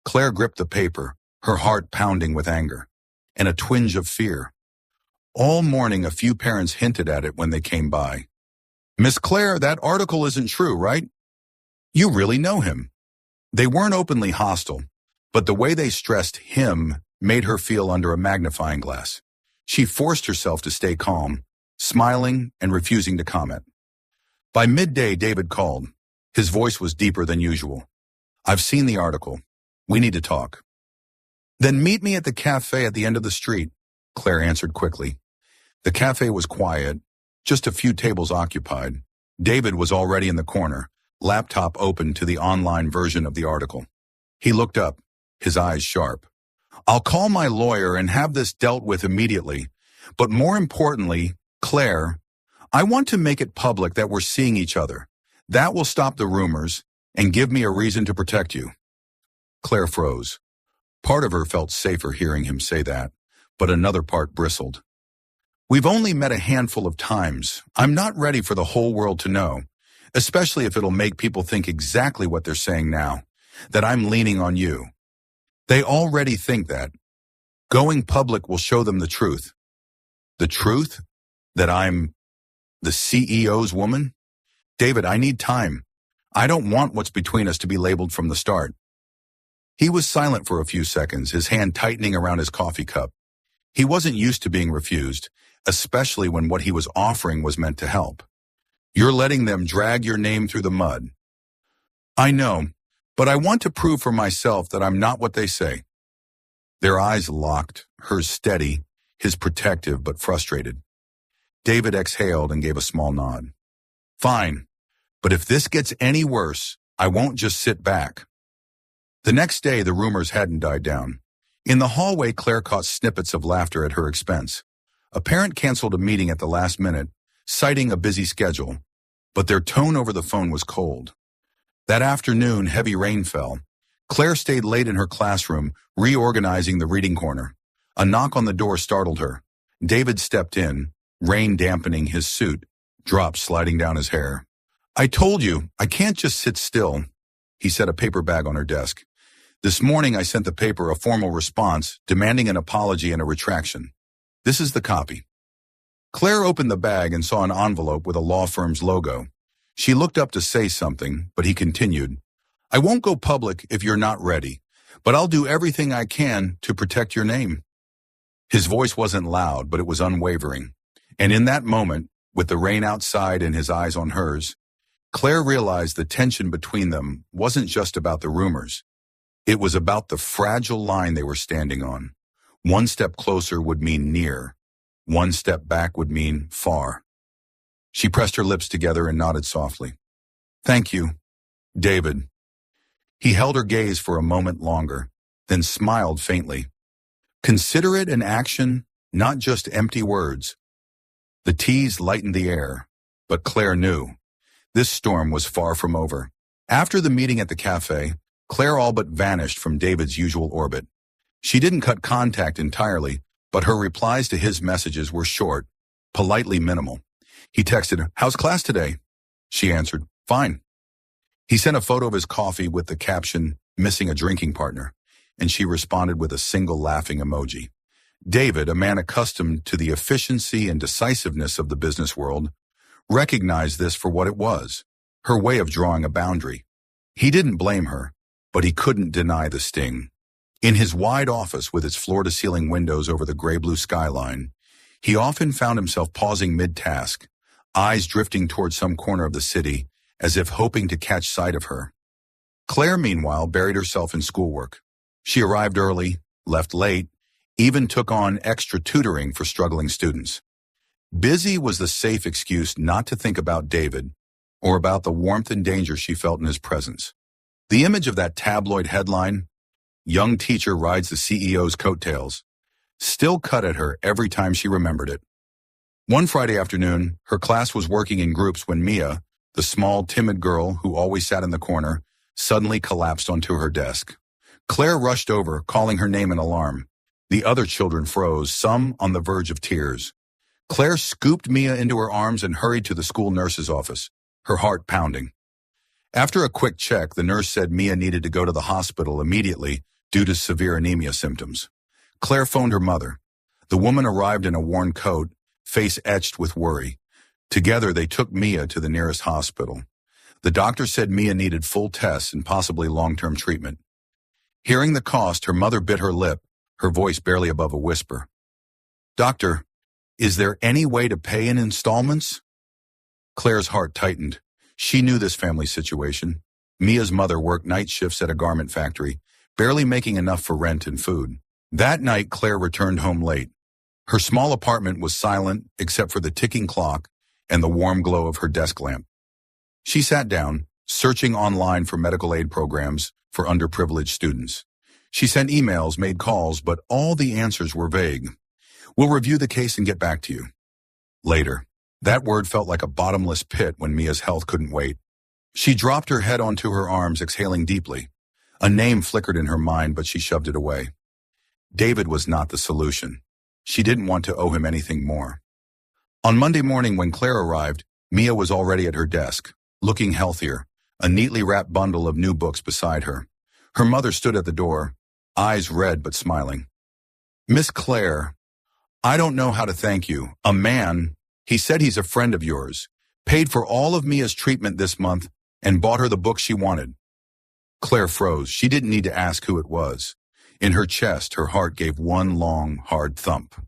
Claire gripped the paper, her heart pounding with anger, and a twinge of fear. All morning, a few parents hinted at it when they came by. "Miss Claire, that article isn't true, right? You really know him." They weren't openly hostile, but the way they stressed him made her feel under a magnifying glass. She forced herself to stay calm, smiling and refusing to comment. By midday, David called. His voice was deeper than usual. "I've seen the article. We need to talk." "Then meet me at the cafe at the end of the street," Claire answered quickly. The cafe was quiet, just a few tables occupied. David was already in the corner, laptop open to the online version of the article. He looked up, his eyes sharp. "I'll call my lawyer and have this dealt with immediately. But more importantly, Claire, I want to make it public that we're seeing each other. That will stop the rumors and give me a reason to protect you." Claire froze. Part of her felt safer hearing him say that, but another part bristled. "We've only met a handful of times. I'm not ready for the whole world to know, especially if it'll make people think exactly what they're saying now, that I'm leaning on you. They already think that. Going public will show them the truth." "The truth? That I'm the CEO's woman? David, I need time. I don't want what's between us to be labeled from the start." He was silent for a few seconds, his hand tightening around his coffee cup. He wasn't used to being refused, especially when what he was offering was meant to help. "You're letting them drag your name through the mud." "I know, but I want to prove for myself that I'm not what they say." Their eyes locked, hers steady, his protective but frustrated. David exhaled and gave a small nod. "Fine, but if this gets any worse, I won't just sit back." The next day, the rumors hadn't died down. In the hallway, Claire caught snippets of laughter at her expense. A parent canceled a meeting at the last minute, citing a busy schedule, but their tone over the phone was cold. That afternoon, heavy rain fell. Claire stayed late in her classroom, reorganizing the reading corner. A knock on the door startled her. David stepped in, rain dampening his suit, drops sliding down his hair. "I told you, I can't just sit still." He set a paper bag on her desk. "This morning I sent the paper a formal response demanding an apology and a retraction. This is the copy." Claire opened the bag and saw an envelope with a law firm's logo. She looked up to say something, but he continued, "I won't go public if you're not ready, but I'll do everything I can to protect your name." His voice wasn't loud, but it was unwavering. And in that moment, with the rain outside and his eyes on hers, Claire realized the tension between them wasn't just about the rumors. It was about the fragile line they were standing on. One step closer would mean near. One step back would mean far. She pressed her lips together and nodded softly. "Thank you, David." He held her gaze for a moment longer, then smiled faintly. Consider it an action, not just empty words. The tease lightened the air, but Claire knew. This storm was far from over. After the meeting at the cafe, Claire all but vanished from David's usual orbit. She didn't cut contact entirely, but her replies to his messages were short, politely minimal. He texted, "How's class today?" She answered, "Fine." He sent a photo of his coffee with the caption, "Missing a drinking partner," and she responded with a single laughing emoji. David, a man accustomed to the efficiency and decisiveness of the business world, recognized this for what it was, her way of drawing a boundary. He didn't blame her, but he couldn't deny the sting. In his wide office with its floor-to-ceiling windows over the gray-blue skyline, he often found himself pausing mid-task, eyes drifting towards some corner of the city, as if hoping to catch sight of her. Claire, meanwhile, buried herself in schoolwork. She arrived early, left late, even took on extra tutoring for struggling students. Busy was the safe excuse not to think about David or about the warmth and danger she felt in his presence. The image of that tabloid headline, "Young teacher rides the CEO's coattails," still cut at her every time she remembered it. One Friday afternoon, her class was working in groups when Mia, the small, timid girl who always sat in the corner, suddenly collapsed onto her desk. Claire rushed over, calling her name in alarm. The other children froze, some on the verge of tears. Claire scooped Mia into her arms and hurried to the school nurse's office, her heart pounding. After a quick check, the nurse said Mia needed to go to the hospital immediately due to severe anemia symptoms. Claire phoned her mother. The woman arrived in a worn coat, face etched with worry. Together, they took Mia to the nearest hospital. The doctor said Mia needed full tests and possibly long-term treatment. Hearing the cost, her mother bit her lip, her voice barely above a whisper. "Doctor, is there any way to pay in installments?" Claire's heart tightened. She knew this family situation. Mia's mother worked night shifts at a garment factory, barely making enough for rent and food. That night, Claire returned home late. Her small apartment was silent except for the ticking clock and the warm glow of her desk lamp. She sat down, searching online for medical aid programs for underprivileged students. She sent emails, made calls, but all the answers were vague. "We'll review the case and get back to you." Later. That word felt like a bottomless pit when Mia's health couldn't wait. She dropped her head onto her arms, exhaling deeply. A name flickered in her mind, but she shoved it away. David was not the solution. She didn't want to owe him anything more. On Monday morning when Claire arrived, Mia was already at her desk, looking healthier, a neatly wrapped bundle of new books beside her. Her mother stood at the door, eyes red but smiling. "Miss Claire, I don't know how to thank you. A man, he said he's a friend of yours, paid for all of Mia's treatment this month and bought her the book she wanted." Claire froze. She didn't need to ask who it was. In her chest, her heart gave one long, hard thump.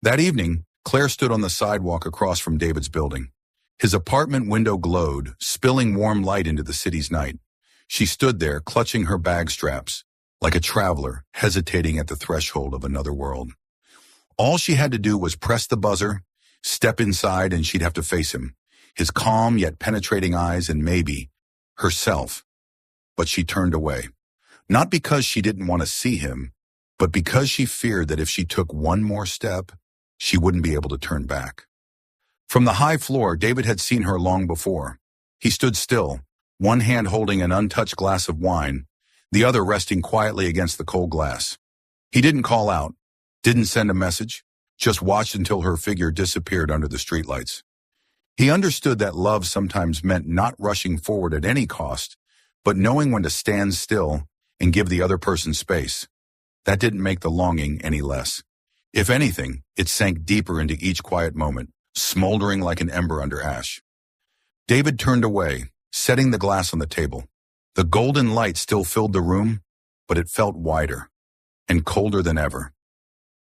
That evening, Claire stood on the sidewalk across from David's building. His apartment window glowed, spilling warm light into the city's night. She stood there, clutching her bag straps, like a traveler hesitating at the threshold of another world. All she had to do was press the buzzer, step inside, and she'd have to face him, his calm yet penetrating eyes, and maybe herself. But she turned away. Not because she didn't want to see him, but because she feared that if she took one more step, she wouldn't be able to turn back. From the high floor, David had seen her long before. He stood still, one hand holding an untouched glass of wine, the other resting quietly against the cold glass. He didn't call out, didn't send a message, just watched until her figure disappeared under the streetlights. He understood that love sometimes meant not rushing forward at any cost, but knowing when to stand still and give the other person space. That didn't make the longing any less. If anything, it sank deeper into each quiet moment, smoldering like an ember under ash. David turned away, setting the glass on the table. The golden light still filled the room, but it felt wider and colder than ever.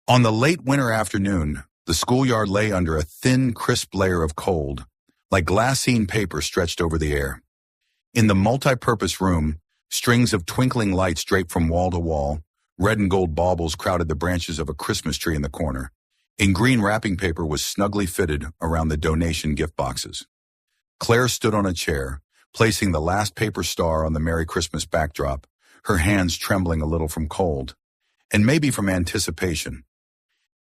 On the late winter afternoon, the schoolyard lay under a thin, crisp layer of cold, like glassine paper stretched over the air. In the multi-purpose room, strings of twinkling lights draped from wall to wall, red and gold baubles crowded the branches of a Christmas tree in the corner. In green wrapping paper was snugly fitted around the donation gift boxes. Claire stood on a chair, placing the last paper star on the Merry Christmas backdrop, her hands trembling a little from cold, and maybe from anticipation.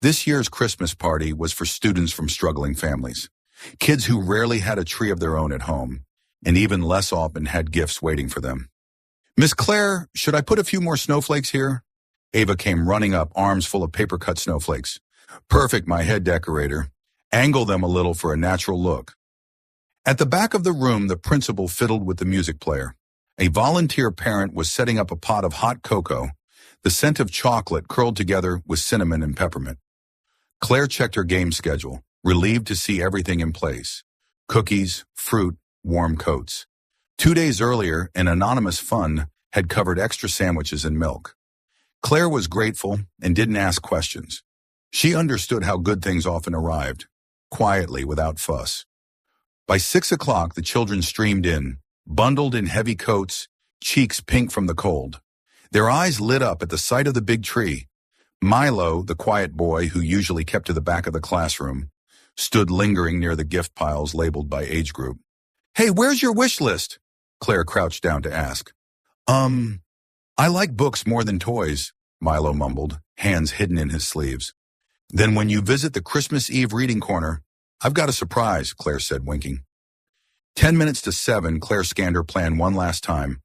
This year's Christmas party was for students from struggling families, kids who rarely had a tree of their own at home, and even less often had gifts waiting for them. "Miss Claire, should I put a few more snowflakes here?" Ava came running up, arms full of paper-cut snowflakes. "Perfect, my head decorator. Angle them a little for a natural look." At the back of the room, the principal fiddled with the music player. A volunteer parent was setting up a pot of hot cocoa, the scent of chocolate curled together with cinnamon and peppermint. Claire checked her game schedule, relieved to see everything in place. Cookies, fruit, warm coats. 2 days earlier, an anonymous fund had covered extra sandwiches and milk. Claire was grateful and didn't ask questions. She understood how good things often arrived, quietly, without fuss. By 6 o'clock, the children streamed in, bundled in heavy coats, cheeks pink from the cold. Their eyes lit up at the sight of the big tree. Milo, the quiet boy who usually kept to the back of the classroom, stood lingering near the gift piles labeled by age group. "Hey, where's your wish list?" Claire crouched down to ask. I like books more than toys," Milo mumbled, hands hidden in his sleeves. "Then when you visit the Christmas Eve reading corner, I've got a surprise," Claire said, winking. 10 minutes to 7, Claire scanned her plan one last time.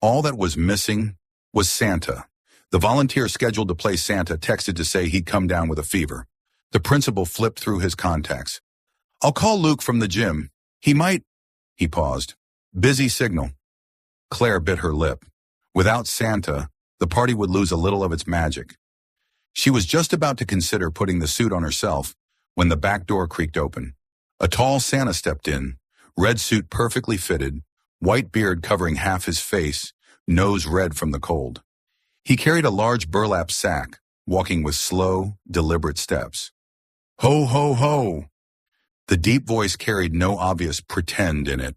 All that was missing was Santa. The volunteer scheduled to play Santa texted to say he'd come down with a fever. The principal flipped through his contacts. "I'll call Luke from the gym. He might—" He paused. "Busy signal." Claire bit her lip. Without Santa, the party would lose a little of its magic. She was just about to consider putting the suit on herself when the back door creaked open. A tall Santa stepped in, red suit perfectly fitted, white beard covering half his face, nose red from the cold. He carried a large burlap sack, walking with slow, deliberate steps. "Ho, ho, ho!" The deep voice carried no obvious pretend in it.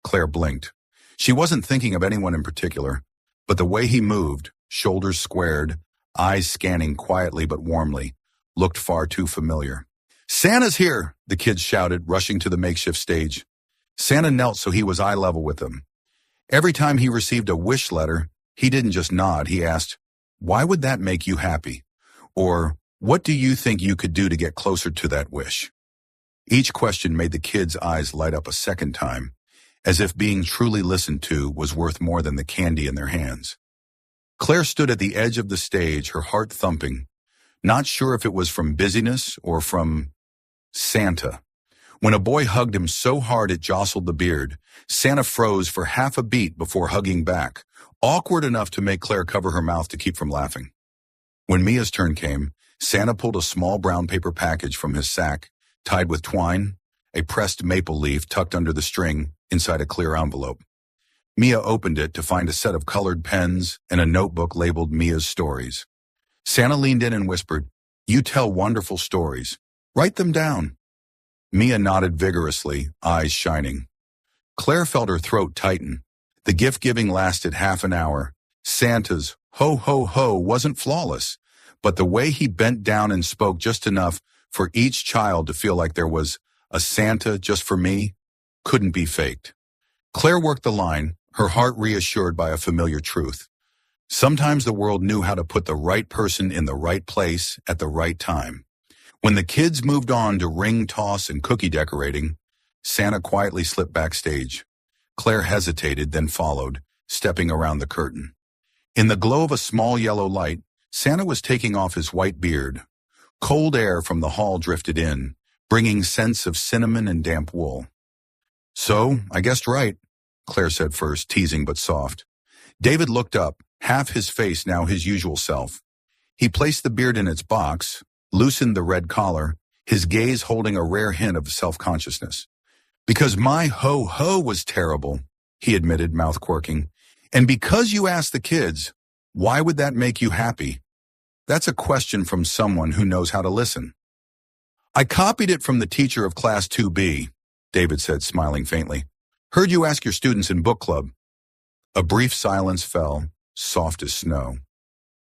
Claire blinked. She wasn't thinking of anyone in particular, but the way he moved, shoulders squared, eyes scanning quietly but warmly, looked far too familiar. "Santa's here!" the kids shouted, rushing to the makeshift stage. Santa knelt so he was eye level with them. Every time he received a wish letter, he didn't just nod, he asked, "Why would that make you happy?" Or, "What do you think you could do to get closer to that wish?" Each question made the kids' eyes light up a second time, as if being truly listened to was worth more than the candy in their hands. Claire stood at the edge of the stage, her heart thumping, not sure if it was from busyness or from Santa. When a boy hugged him so hard it jostled the beard, Santa froze for half a beat before hugging back, awkward enough to make Claire cover her mouth to keep from laughing. When Mia's turn came, Santa pulled a small brown paper package from his sack, tied with twine, a pressed maple leaf tucked under the string inside a clear envelope. Mia opened it to find a set of colored pens and a notebook labeled Mia's Stories. Santa leaned in and whispered, "You tell wonderful stories. Write them down." Mia nodded vigorously, eyes shining. Claire felt her throat tighten. The gift-giving lasted half an hour. Santa's ho, ho, ho wasn't flawless, but the way he bent down and spoke just enough for each child to feel like there was a Santa just for me couldn't be faked. Claire worked the line, her heart reassured by a familiar truth. Sometimes the world knew how to put the right person in the right place at the right time. When the kids moved on to ring toss and cookie decorating, Santa quietly slipped backstage. Claire hesitated, then followed, stepping around the curtain. In the glow of a small yellow light, Santa was taking off his white beard. Cold air from the hall drifted in, bringing scents of cinnamon and damp wool. "So, I guessed right," Claire said first, teasing but soft. David looked up, half his face now his usual self. He placed the beard in its box, loosened the red collar, his gaze holding a rare hint of self-consciousness. "Because my ho-ho was terrible," he admitted, mouth quirking. "And because you asked the kids, why would that make you happy?" That's a question from someone who knows how to listen. I copied it from the teacher of Class 2B, David said, smiling faintly. Heard you ask your students in book club. A brief silence fell, soft as snow.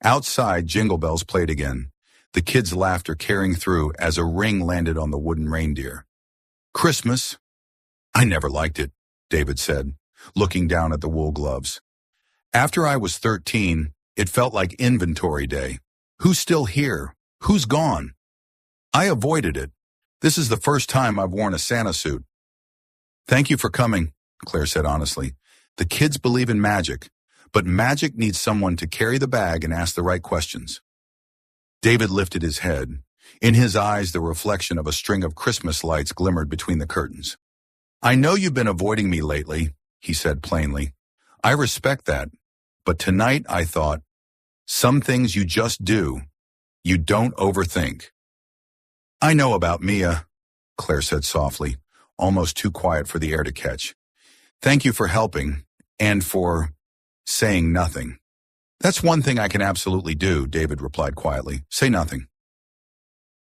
Outside, jingle bells played again, the kids' laughter carrying through as a ring landed on the wooden reindeer. Christmas? I never liked it, David said, looking down at the wool gloves. After I was 13, it felt like inventory day. Who's still here? Who's gone? I avoided it. This is the first time I've worn a Santa suit. Thank you for coming, Claire said honestly. The kids believe in magic, but magic needs someone to carry the bag and ask the right questions. David lifted his head. In his eyes, the reflection of a string of Christmas lights glimmered between the curtains. I know you've been avoiding me lately, he said plainly. I respect that, but tonight I thought, some things you just do. You don't overthink. I know about Mia, Claire said softly, almost too quiet for the air to catch. Thank you for helping, and for saying nothing. That's one thing I can absolutely do, David replied quietly. Say nothing.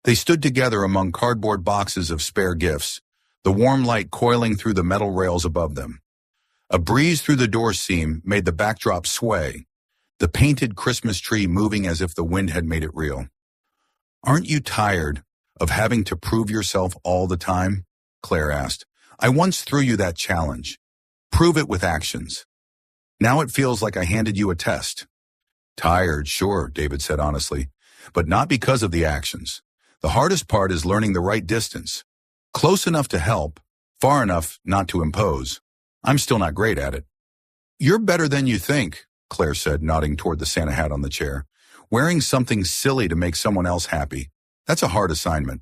They stood together among cardboard boxes of spare gifts, the warm light coiling through the metal rails above them. A breeze through the door seam made the backdrop sway, the painted Christmas tree moving as if the wind had made it real. Aren't you tired of having to prove yourself all the time? Claire asked. I once threw you that challenge. Prove it with actions. Now it feels like I handed you a test. Tired, sure, David said honestly, but not because of the actions. The hardest part is learning the right distance. Close enough to help, far enough not to impose. I'm still not great at it. You're better than you think, Claire said, nodding toward the Santa hat on the chair. Wearing something silly to make someone else happy. That's a hard assignment.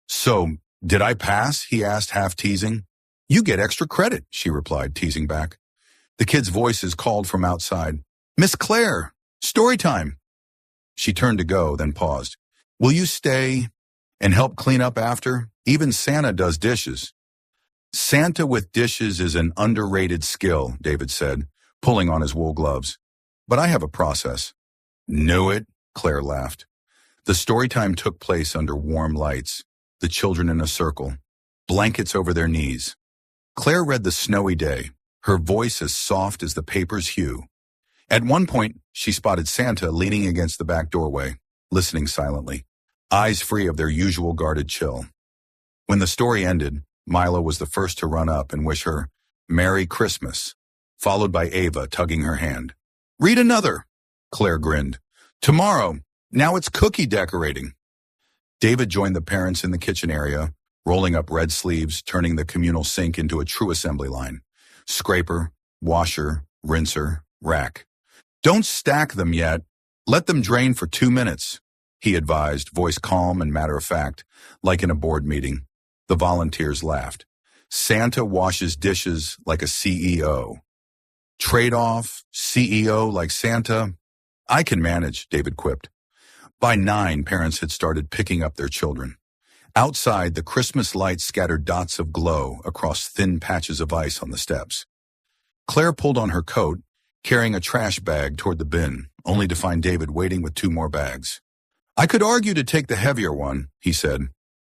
So, did I pass? He asked, half teasing. You get extra credit, she replied, teasing back. The kids' voices called from outside. Miss Claire, story time. She turned to go, then paused. Will you stay and help clean up after? Even Santa does dishes. Santa with dishes is an underrated skill, David said, pulling on his wool gloves. But I have a process. Knew it, Claire laughed. The story time took place under warm lights, the children in a circle, blankets over their knees. Claire read the snowy day, her voice as soft as the paper's hue. At one point, she spotted Santa leaning against the back doorway, listening silently, eyes free of their usual guarded chill. When the story ended, Milo was the first to run up and wish her Merry Christmas, followed by Ava tugging her hand. Read another, Claire grinned. Tomorrow, now it's cookie decorating. David joined the parents in the kitchen area, rolling up red sleeves, turning the communal sink into a true assembly line. Scraper, washer, rinser, rack. Don't stack them yet. Let them drain for 2 minutes, he advised, voice calm and matter-of-fact, like in a board meeting. The volunteers laughed. Santa washes dishes like a CEO. Trade-off, CEO like Santa. I can manage, David quipped. By 9, parents had started picking up their children. Outside, the Christmas lights scattered dots of glow across thin patches of ice on the steps. Claire pulled on her coat, carrying a trash bag toward the bin, only to find David waiting with 2 more bags. I could argue to take the heavier one, he said.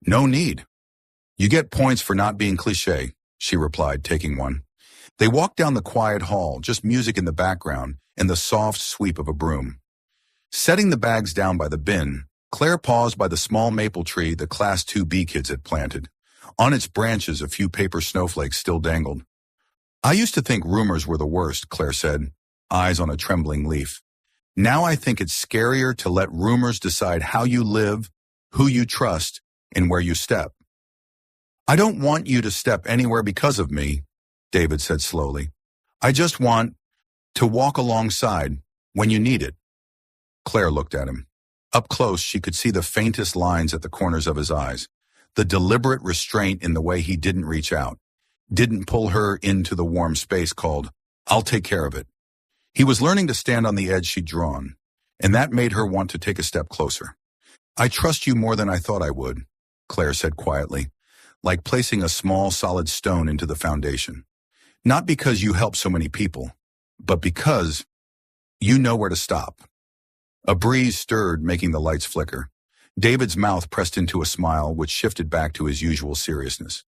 No need. You get points for not being cliché, she replied, taking one. They walked down the quiet hall, just music in the background and the soft sweep of a broom. Setting the bags down by the bin, Claire paused by the small maple tree the Class 2B kids had planted. On its branches, a few paper snowflakes still dangled. I used to think rumors were the worst, Claire said, eyes on a trembling leaf. Now I think it's scarier to let rumors decide how you live, who you trust, and where you step. I don't want you to step anywhere because of me, David said slowly. I just want to walk alongside when you need it. Claire looked at him. Up close, she could see the faintest lines at the corners of his eyes, the deliberate restraint in the way he didn't reach out, didn't pull her into the warm space called, I'll take care of it. He was learning to stand on the edge she'd drawn, and that made her want to take a step closer. I trust you more than I thought I would, Claire said quietly, like placing a small solid stone into the foundation. Not because you help so many people, but because you know where to stop. A breeze stirred, making the lights flicker. David's mouth pressed into a smile which shifted back to his usual seriousness.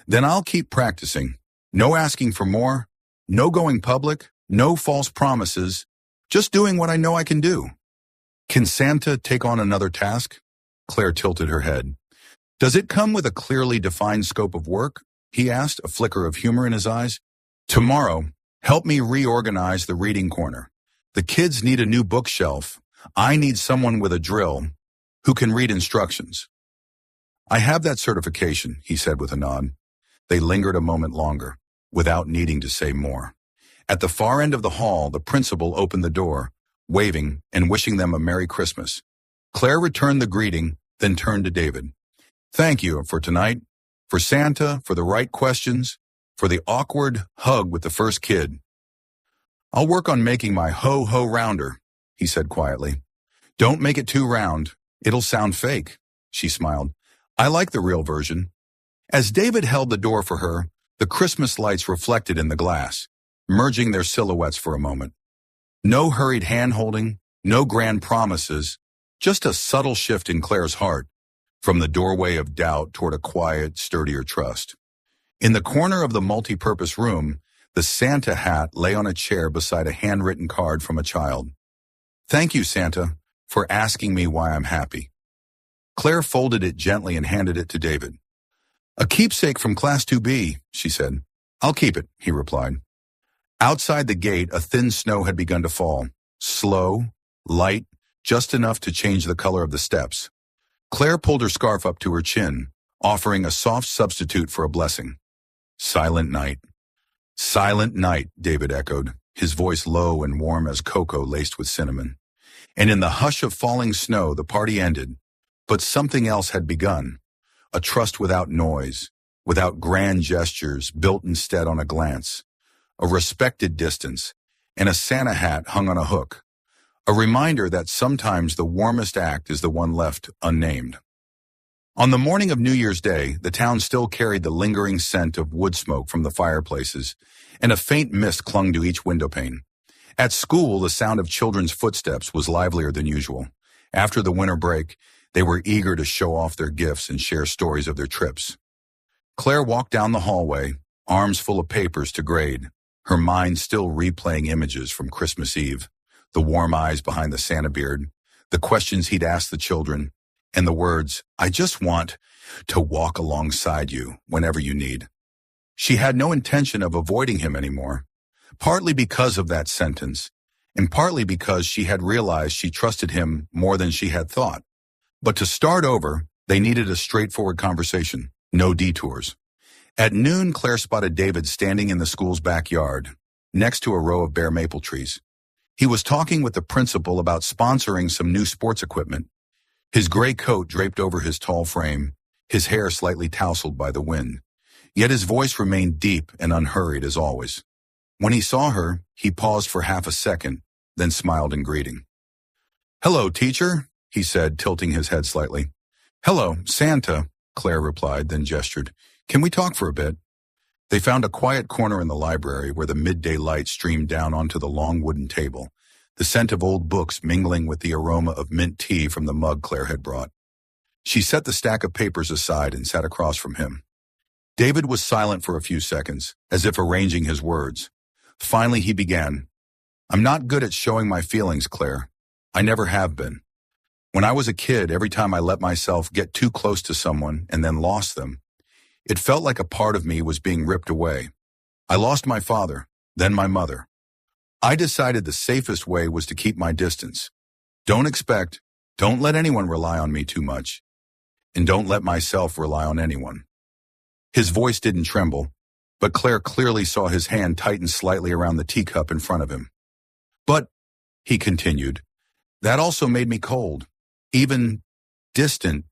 Then I'll keep practicing. No asking for more, no going public, no false promises, just doing what I know I can do. Can Santa take on another task? Claire tilted her head. Does it come with a clearly defined scope of work? He asked, a flicker of humor in his eyes. Tomorrow, help me reorganize the reading corner. The kids need a new bookshelf. I need someone with a drill who can read instructions. I have that certification, he said with a nod. They lingered a moment longer, without needing to say more. At the far end of the hall, the principal opened the door, waving and wishing them a Merry Christmas. Claire returned the greeting, then turned to David. Thank you for tonight, for Santa, for the right questions, for the awkward hug with the first kid. I'll work on making my ho-ho rounder, he said quietly. Don't make it too round. It'll sound fake, she smiled. I like the real version. As David held the door for her, the Christmas lights reflected in the glass, merging their silhouettes for a moment. No hurried hand-holding, no grand promises, just a subtle shift in Claire's heart, from the doorway of doubt toward a quiet, sturdier trust. In the corner of the multi-purpose room, the Santa hat lay on a chair beside a handwritten card from a child. Thank you, Santa, for asking me why I'm happy. Claire folded it gently and handed it to David. A keepsake from Class 2B, she said. I'll keep it, he replied. Outside the gate, a thin snow had begun to fall. Slow, light, just enough to change the color of the steps. Claire pulled her scarf up to her chin, offering a soft substitute for a blessing. Silent night. Silent night, David echoed, his voice low and warm as cocoa laced with cinnamon. And in the hush of falling snow, the party ended. But something else had begun. A trust without noise, without grand gestures, built instead on a glance. A respected distance, and a Santa hat hung on a hook. A reminder that sometimes the warmest act is the one left unnamed. On the morning of New Year's Day, the town still carried the lingering scent of wood smoke from the fireplaces, and a faint mist clung to each windowpane. At school, the sound of children's footsteps was livelier than usual. After the winter break, they were eager to show off their gifts and share stories of their trips. Claire walked down the hallway, arms full of papers to grade, her mind still replaying images from Christmas Eve, the warm eyes behind the Santa beard, the questions he'd asked the children, and the words, I just want to walk alongside you whenever you need. She had no intention of avoiding him anymore, partly because of that sentence, and partly because she had realized she trusted him more than she had thought. But to start over, they needed a straightforward conversation, no detours. At noon, Claire spotted David standing in the school's backyard, next to a row of bare maple trees. He was talking with the principal about sponsoring some new sports equipment. His gray coat draped over his tall frame, his hair slightly tousled by the wind. Yet his voice remained deep and unhurried as always. When he saw her, he paused for half a second, then smiled in greeting. Hello, teacher, he said, tilting his head slightly. Hello, Santa, Claire replied, then gestured. Can we talk for a bit? They found a quiet corner in the library where the midday light streamed down onto the long wooden table, the scent of old books mingling with the aroma of mint tea from the mug Claire had brought. She set the stack of papers aside and sat across from him. David was silent for a few seconds, as if arranging his words. Finally, he began. I'm not good at showing my feelings, Claire. I never have been. When I was a kid, every time I let myself get too close to someone and then lost them, it felt like a part of me was being ripped away. I lost my father, then my mother. I decided the safest way was to keep my distance. Don't let anyone rely on me too much. And don't let myself rely on anyone. His voice didn't tremble, but Claire clearly saw his hand tighten slightly around the teacup in front of him. But, he continued, that also made me cold, even distant,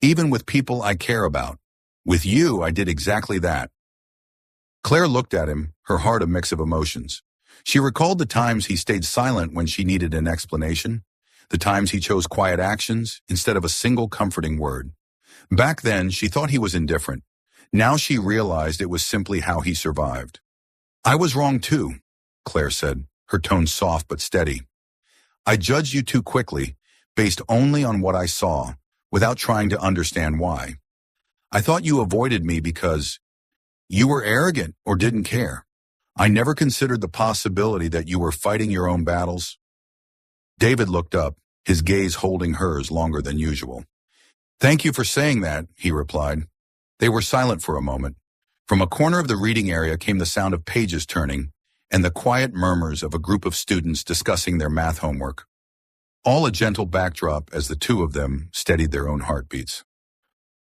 even with people I care about. With you, I did exactly that. Claire looked at him, her heart a mix of emotions. She recalled the times he stayed silent when she needed an explanation, the times he chose quiet actions instead of a single comforting word. Back then, she thought he was indifferent. Now she realized it was simply how he survived. I was wrong too, Claire said, her tone soft but steady. I judged you too quickly, based only on what I saw, without trying to understand why. I thought you avoided me because you were arrogant or didn't care. I never considered the possibility that you were fighting your own battles. David looked up, his gaze holding hers longer than usual. Thank you for saying that, he replied. They were silent for a moment. From a corner of the reading area came the sound of pages turning and the quiet murmurs of a group of students discussing their math homework. All a gentle backdrop as the two of them steadied their own heartbeats.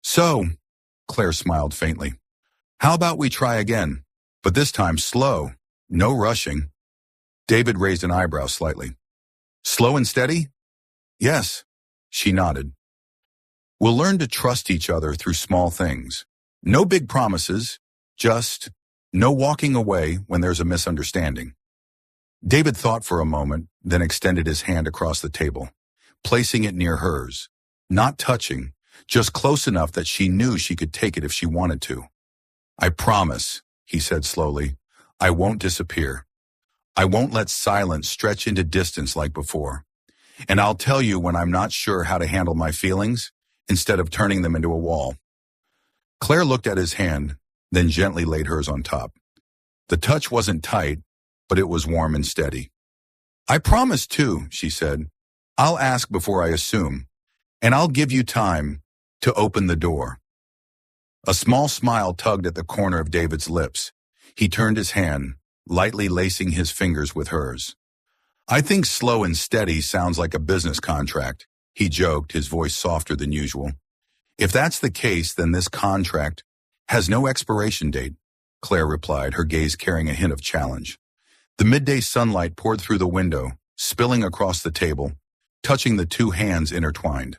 So, Claire smiled faintly, how about we try again, but this time slow, no rushing? David raised an eyebrow slightly. Slow and steady? Yes, she nodded. We'll learn to trust each other through small things. No big promises, just no walking away when there's a misunderstanding. David thought for a moment, then extended his hand across the table, placing it near hers, not touching, just close enough that she knew she could take it if she wanted to. I promise, he said slowly, I won't disappear. I won't let silence stretch into distance like before. And I'll tell you when I'm not sure how to handle my feelings, instead of turning them into a wall. Claire looked at his hand, then gently laid hers on top. The touch wasn't tight, but it was warm and steady. I promise too, she said. I'll ask before I assume, and I'll give you time to open the door. A small smile tugged at the corner of David's lips. He turned his hand, lightly lacing his fingers with hers. I think slow and steady sounds like a business contract, he joked, his voice softer than usual. If that's the case, then this contract has no expiration date, Claire replied, her gaze carrying a hint of challenge. The midday sunlight poured through the window, spilling across the table, touching the two hands intertwined.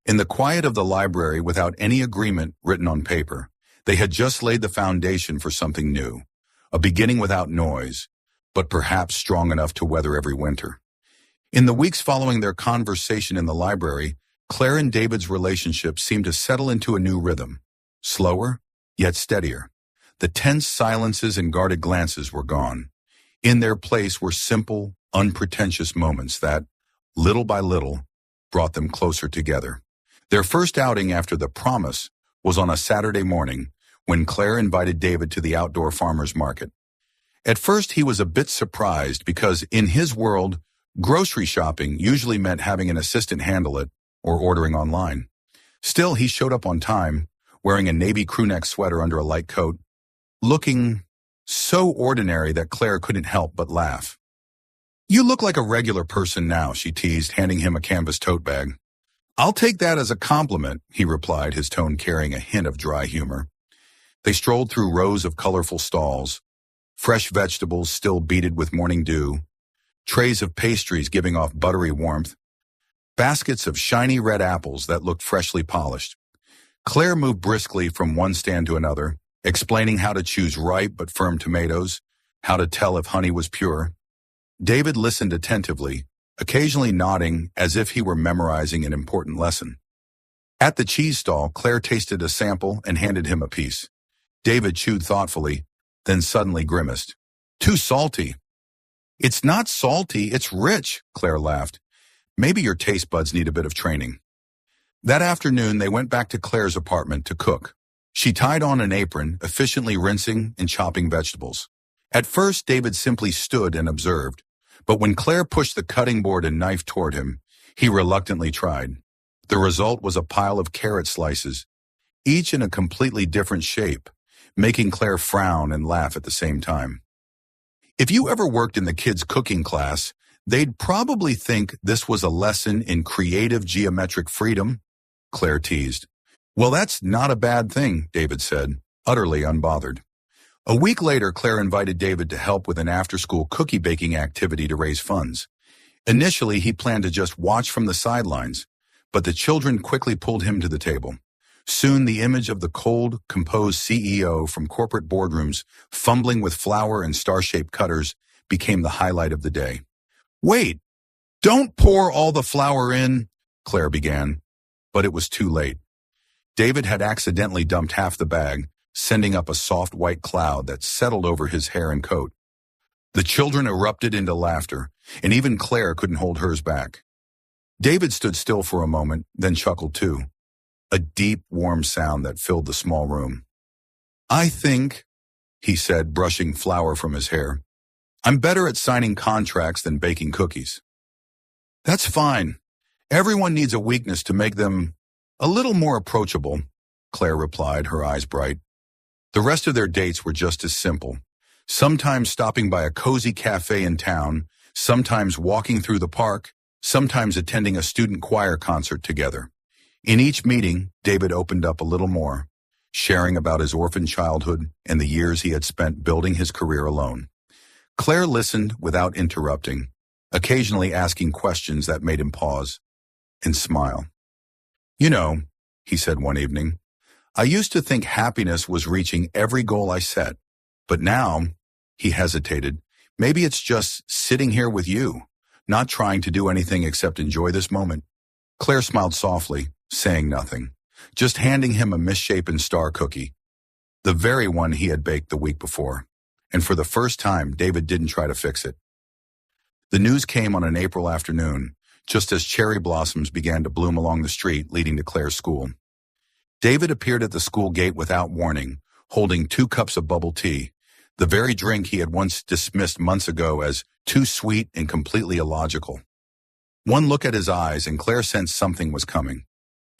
In the quiet of the library, without any agreement written on paper, they had just laid the foundation for something new, a beginning without noise, but perhaps strong enough to weather every winter. In the weeks following their conversation in the library, Claire and David's relationship seemed to settle into a new rhythm, slower, yet steadier. The tense silences and guarded glances were gone. In their place were simple, unpretentious moments that, little by little, brought them closer together. Their first outing after the promise was on a Saturday morning when Claire invited David to the outdoor farmers market. At first, he was a bit surprised because, in his world, grocery shopping usually meant having an assistant handle it or ordering online. Still, he showed up on time, wearing a navy crewneck sweater under a light coat, looking so ordinary that Claire couldn't help but laugh. You look like a regular person now, she teased, handing him a canvas tote bag. I'll take that as a compliment, he replied, his tone carrying a hint of dry humor. They strolled through rows of colorful stalls, fresh vegetables still beaded with morning dew, trays of pastries giving off buttery warmth, baskets of shiny red apples that looked freshly polished. Claire moved briskly from one stand to another, explaining how to choose ripe but firm tomatoes, how to tell if honey was pure. David listened attentively, occasionally nodding as if he were memorizing an important lesson. At the cheese stall, Claire tasted a sample and handed him a piece. David chewed thoughtfully, then suddenly grimaced. Too salty. It's not salty, it's rich, Claire laughed. Maybe your taste buds need a bit of training. That afternoon, they went back to Claire's apartment to cook. She tied on an apron, efficiently rinsing and chopping vegetables. At first, David simply stood and observed, but when Claire pushed the cutting board and knife toward him, he reluctantly tried. The result was a pile of carrot slices, each in a completely different shape, making Claire frown and laugh at the same time. If you ever worked in the kids' cooking class, they'd probably think this was a lesson in creative geometric freedom, Claire teased. Well, that's not a bad thing, David said, utterly unbothered. A week later, Claire invited David to help with an after-school cookie baking activity to raise funds. Initially, he planned to just watch from the sidelines, but the children quickly pulled him to the table. Soon, the image of the cold, composed CEO from corporate boardrooms fumbling with flour and star-shaped cutters became the highlight of the day. Wait, don't pour all the flour in, Claire began, but it was too late. David had accidentally dumped half the bag, sending up a soft white cloud that settled over his hair and coat. The children erupted into laughter, and even Claire couldn't hold hers back. David stood still for a moment, then chuckled too. A deep, warm sound that filled the small room. "I think," he said, brushing flour from his hair, "I'm better at signing contracts than baking cookies." "That's fine. Everyone needs a weakness to make them a little more approachable," Claire replied, her eyes bright. The rest of their dates were just as simple. Sometimes stopping by a cozy cafe in town, sometimes walking through the park, sometimes attending a student choir concert together. In each meeting, David opened up a little more, sharing about his orphan childhood and the years he had spent building his career alone. Claire listened without interrupting, occasionally asking questions that made him pause and smile. "You know," he said one evening, "I used to think happiness was reaching every goal I set, but now," he hesitated, "maybe it's just sitting here with you, not trying to do anything except enjoy this moment." Claire smiled softly, saying nothing, just handing him a misshapen star cookie, the very one he had baked the week before. And for the first time, David didn't try to fix it. The news came on an April afternoon, just as cherry blossoms began to bloom along the street leading to Claire's school. David appeared at the school gate without warning, holding 2 cups of bubble tea, the very drink he had once dismissed months ago as too sweet and completely illogical. One look at his eyes, and Claire sensed something was coming.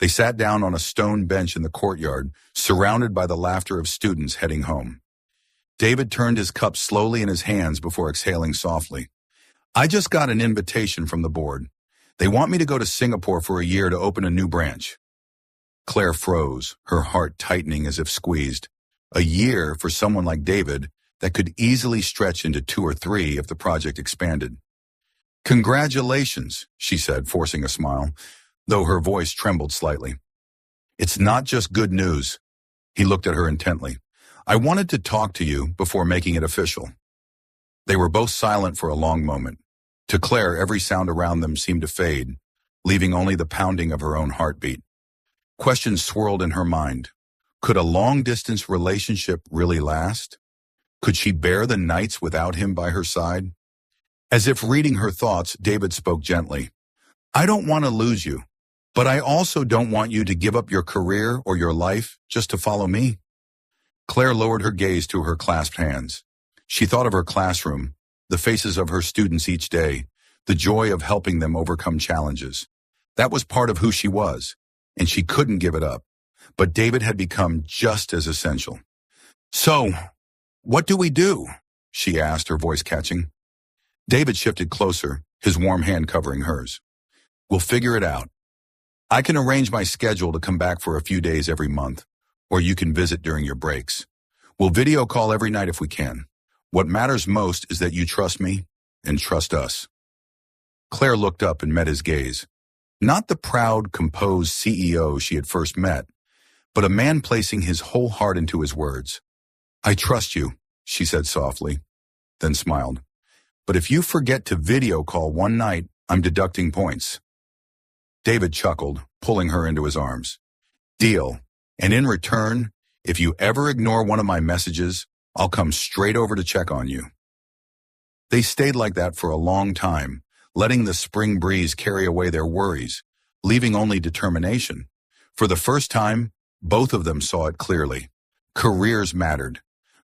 They sat down on a stone bench in the courtyard, surrounded by the laughter of students heading home. David turned his cup slowly in his hands before exhaling softly. "I just got an invitation from the board. They want me to go to Singapore for a year to open a new branch." Claire froze, her heart tightening as if squeezed. A year for someone like David that could easily stretch into 2 or 3 if the project expanded. "Congratulations," she said, forcing a smile, though her voice trembled slightly. "It's not just good news." He looked at her intently. "I wanted to talk to you before making it official." They were both silent for a long moment. To Claire, every sound around them seemed to fade, leaving only the pounding of her own heartbeat. Questions swirled in her mind. Could a long-distance relationship really last? Could she bear the nights without him by her side? As if reading her thoughts, David spoke gently. "I don't want to lose you, but I also don't want you to give up your career or your life just to follow me." Claire lowered her gaze to her clasped hands. She thought of her classroom, the faces of her students each day, the joy of helping them overcome challenges. That was part of who she was, and she couldn't give it up. But David had become just as essential. "So, what do we do?" she asked, her voice catching. David shifted closer, his warm hand covering hers. "We'll figure it out. I can arrange my schedule to come back for a few days every month, or you can visit during your breaks. We'll video call every night if we can. What matters most is that you trust me and trust us." Claire looked up and met his gaze. Not the proud, composed CEO she had first met, but a man placing his whole heart into his words. "I trust you," she said softly, then smiled. "But if you forget to video call one night, I'm deducting points." David chuckled, pulling her into his arms. "Deal. And in return, if you ever ignore one of my messages, I'll come straight over to check on you." They stayed like that for a long time, letting the spring breeze carry away their worries, leaving only determination. For the first time, both of them saw it clearly. Careers mattered,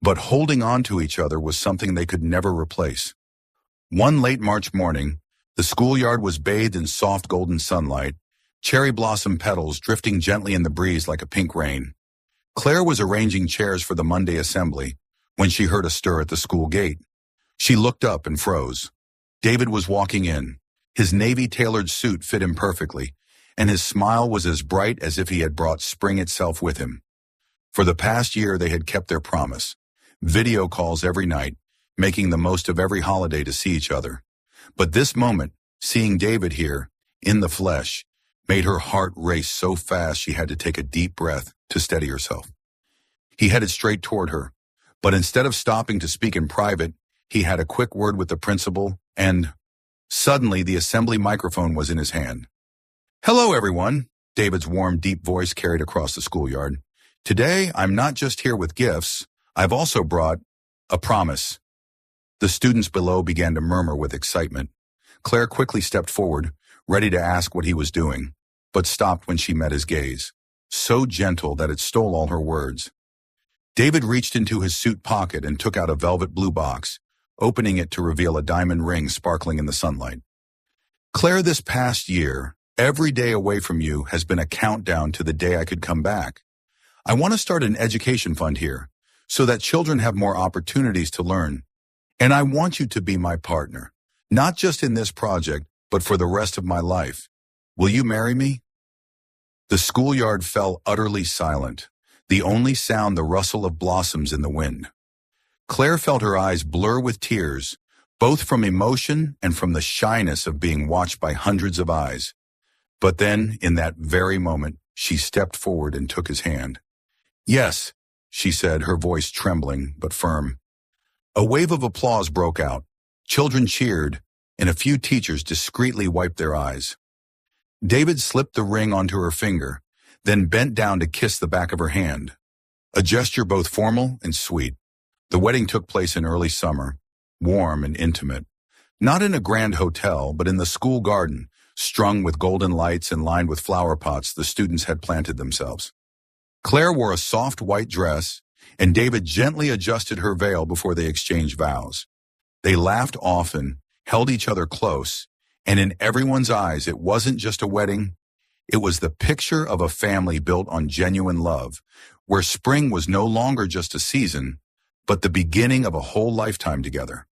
but holding on to each other was something they could never replace. One late March morning, the schoolyard was bathed in soft golden sunlight, cherry blossom petals drifting gently in the breeze like a pink rain. Claire was arranging chairs for the Monday assembly when she heard a stir at the school gate. She looked up and froze. David was walking in. His navy-tailored suit fit him perfectly, and his smile was as bright as if he had brought spring itself with him. For the past year, they had kept their promise. Video calls every night, making the most of every holiday to see each other. But this moment, seeing David here, in the flesh, made her heart race so fast she had to take a deep breath to steady herself. He headed straight toward her, but instead of stopping to speak in private, he had a quick word with the principal, and suddenly the assembly microphone was in his hand. "Hello, everyone," David's warm, deep voice carried across the schoolyard. "Today, I'm not just here with gifts. I've also brought a promise." The students below began to murmur with excitement. Claire quickly stepped forward, ready to ask what he was doing, but stopped when she met his gaze, so gentle that it stole all her words. David reached into his suit pocket and took out a velvet blue box, opening it to reveal a diamond ring sparkling in the sunlight. Claire, this past year, every day away from you has been a countdown to the day I could come back. I want to start an education fund here, so that children have more opportunities to learn. And I want you to be my partner, not just in this project, but for the rest of my life. Will you marry me? The schoolyard fell utterly silent, the only sound the rustle of blossoms in the wind. Claire felt her eyes blur with tears, both from emotion and from the shyness of being watched by hundreds of eyes. But then, in that very moment, she stepped forward and took his hand. Yes, she said, her voice trembling but firm. A wave of applause broke out. Children cheered, and a few teachers discreetly wiped their eyes. David slipped the ring onto her finger, then bent down to kiss the back of her hand, a gesture both formal and sweet. The wedding took place in early summer, warm and intimate, not in a grand hotel, but in the school garden, strung with golden lights and lined with flower pots the students had planted themselves. Claire wore a soft white dress, and David gently adjusted her veil before they exchanged vows. They laughed often, held each other close, and in everyone's eyes it wasn't just a wedding, it was the picture of a family built on genuine love, where spring was no longer just a season, but the beginning of a whole lifetime together.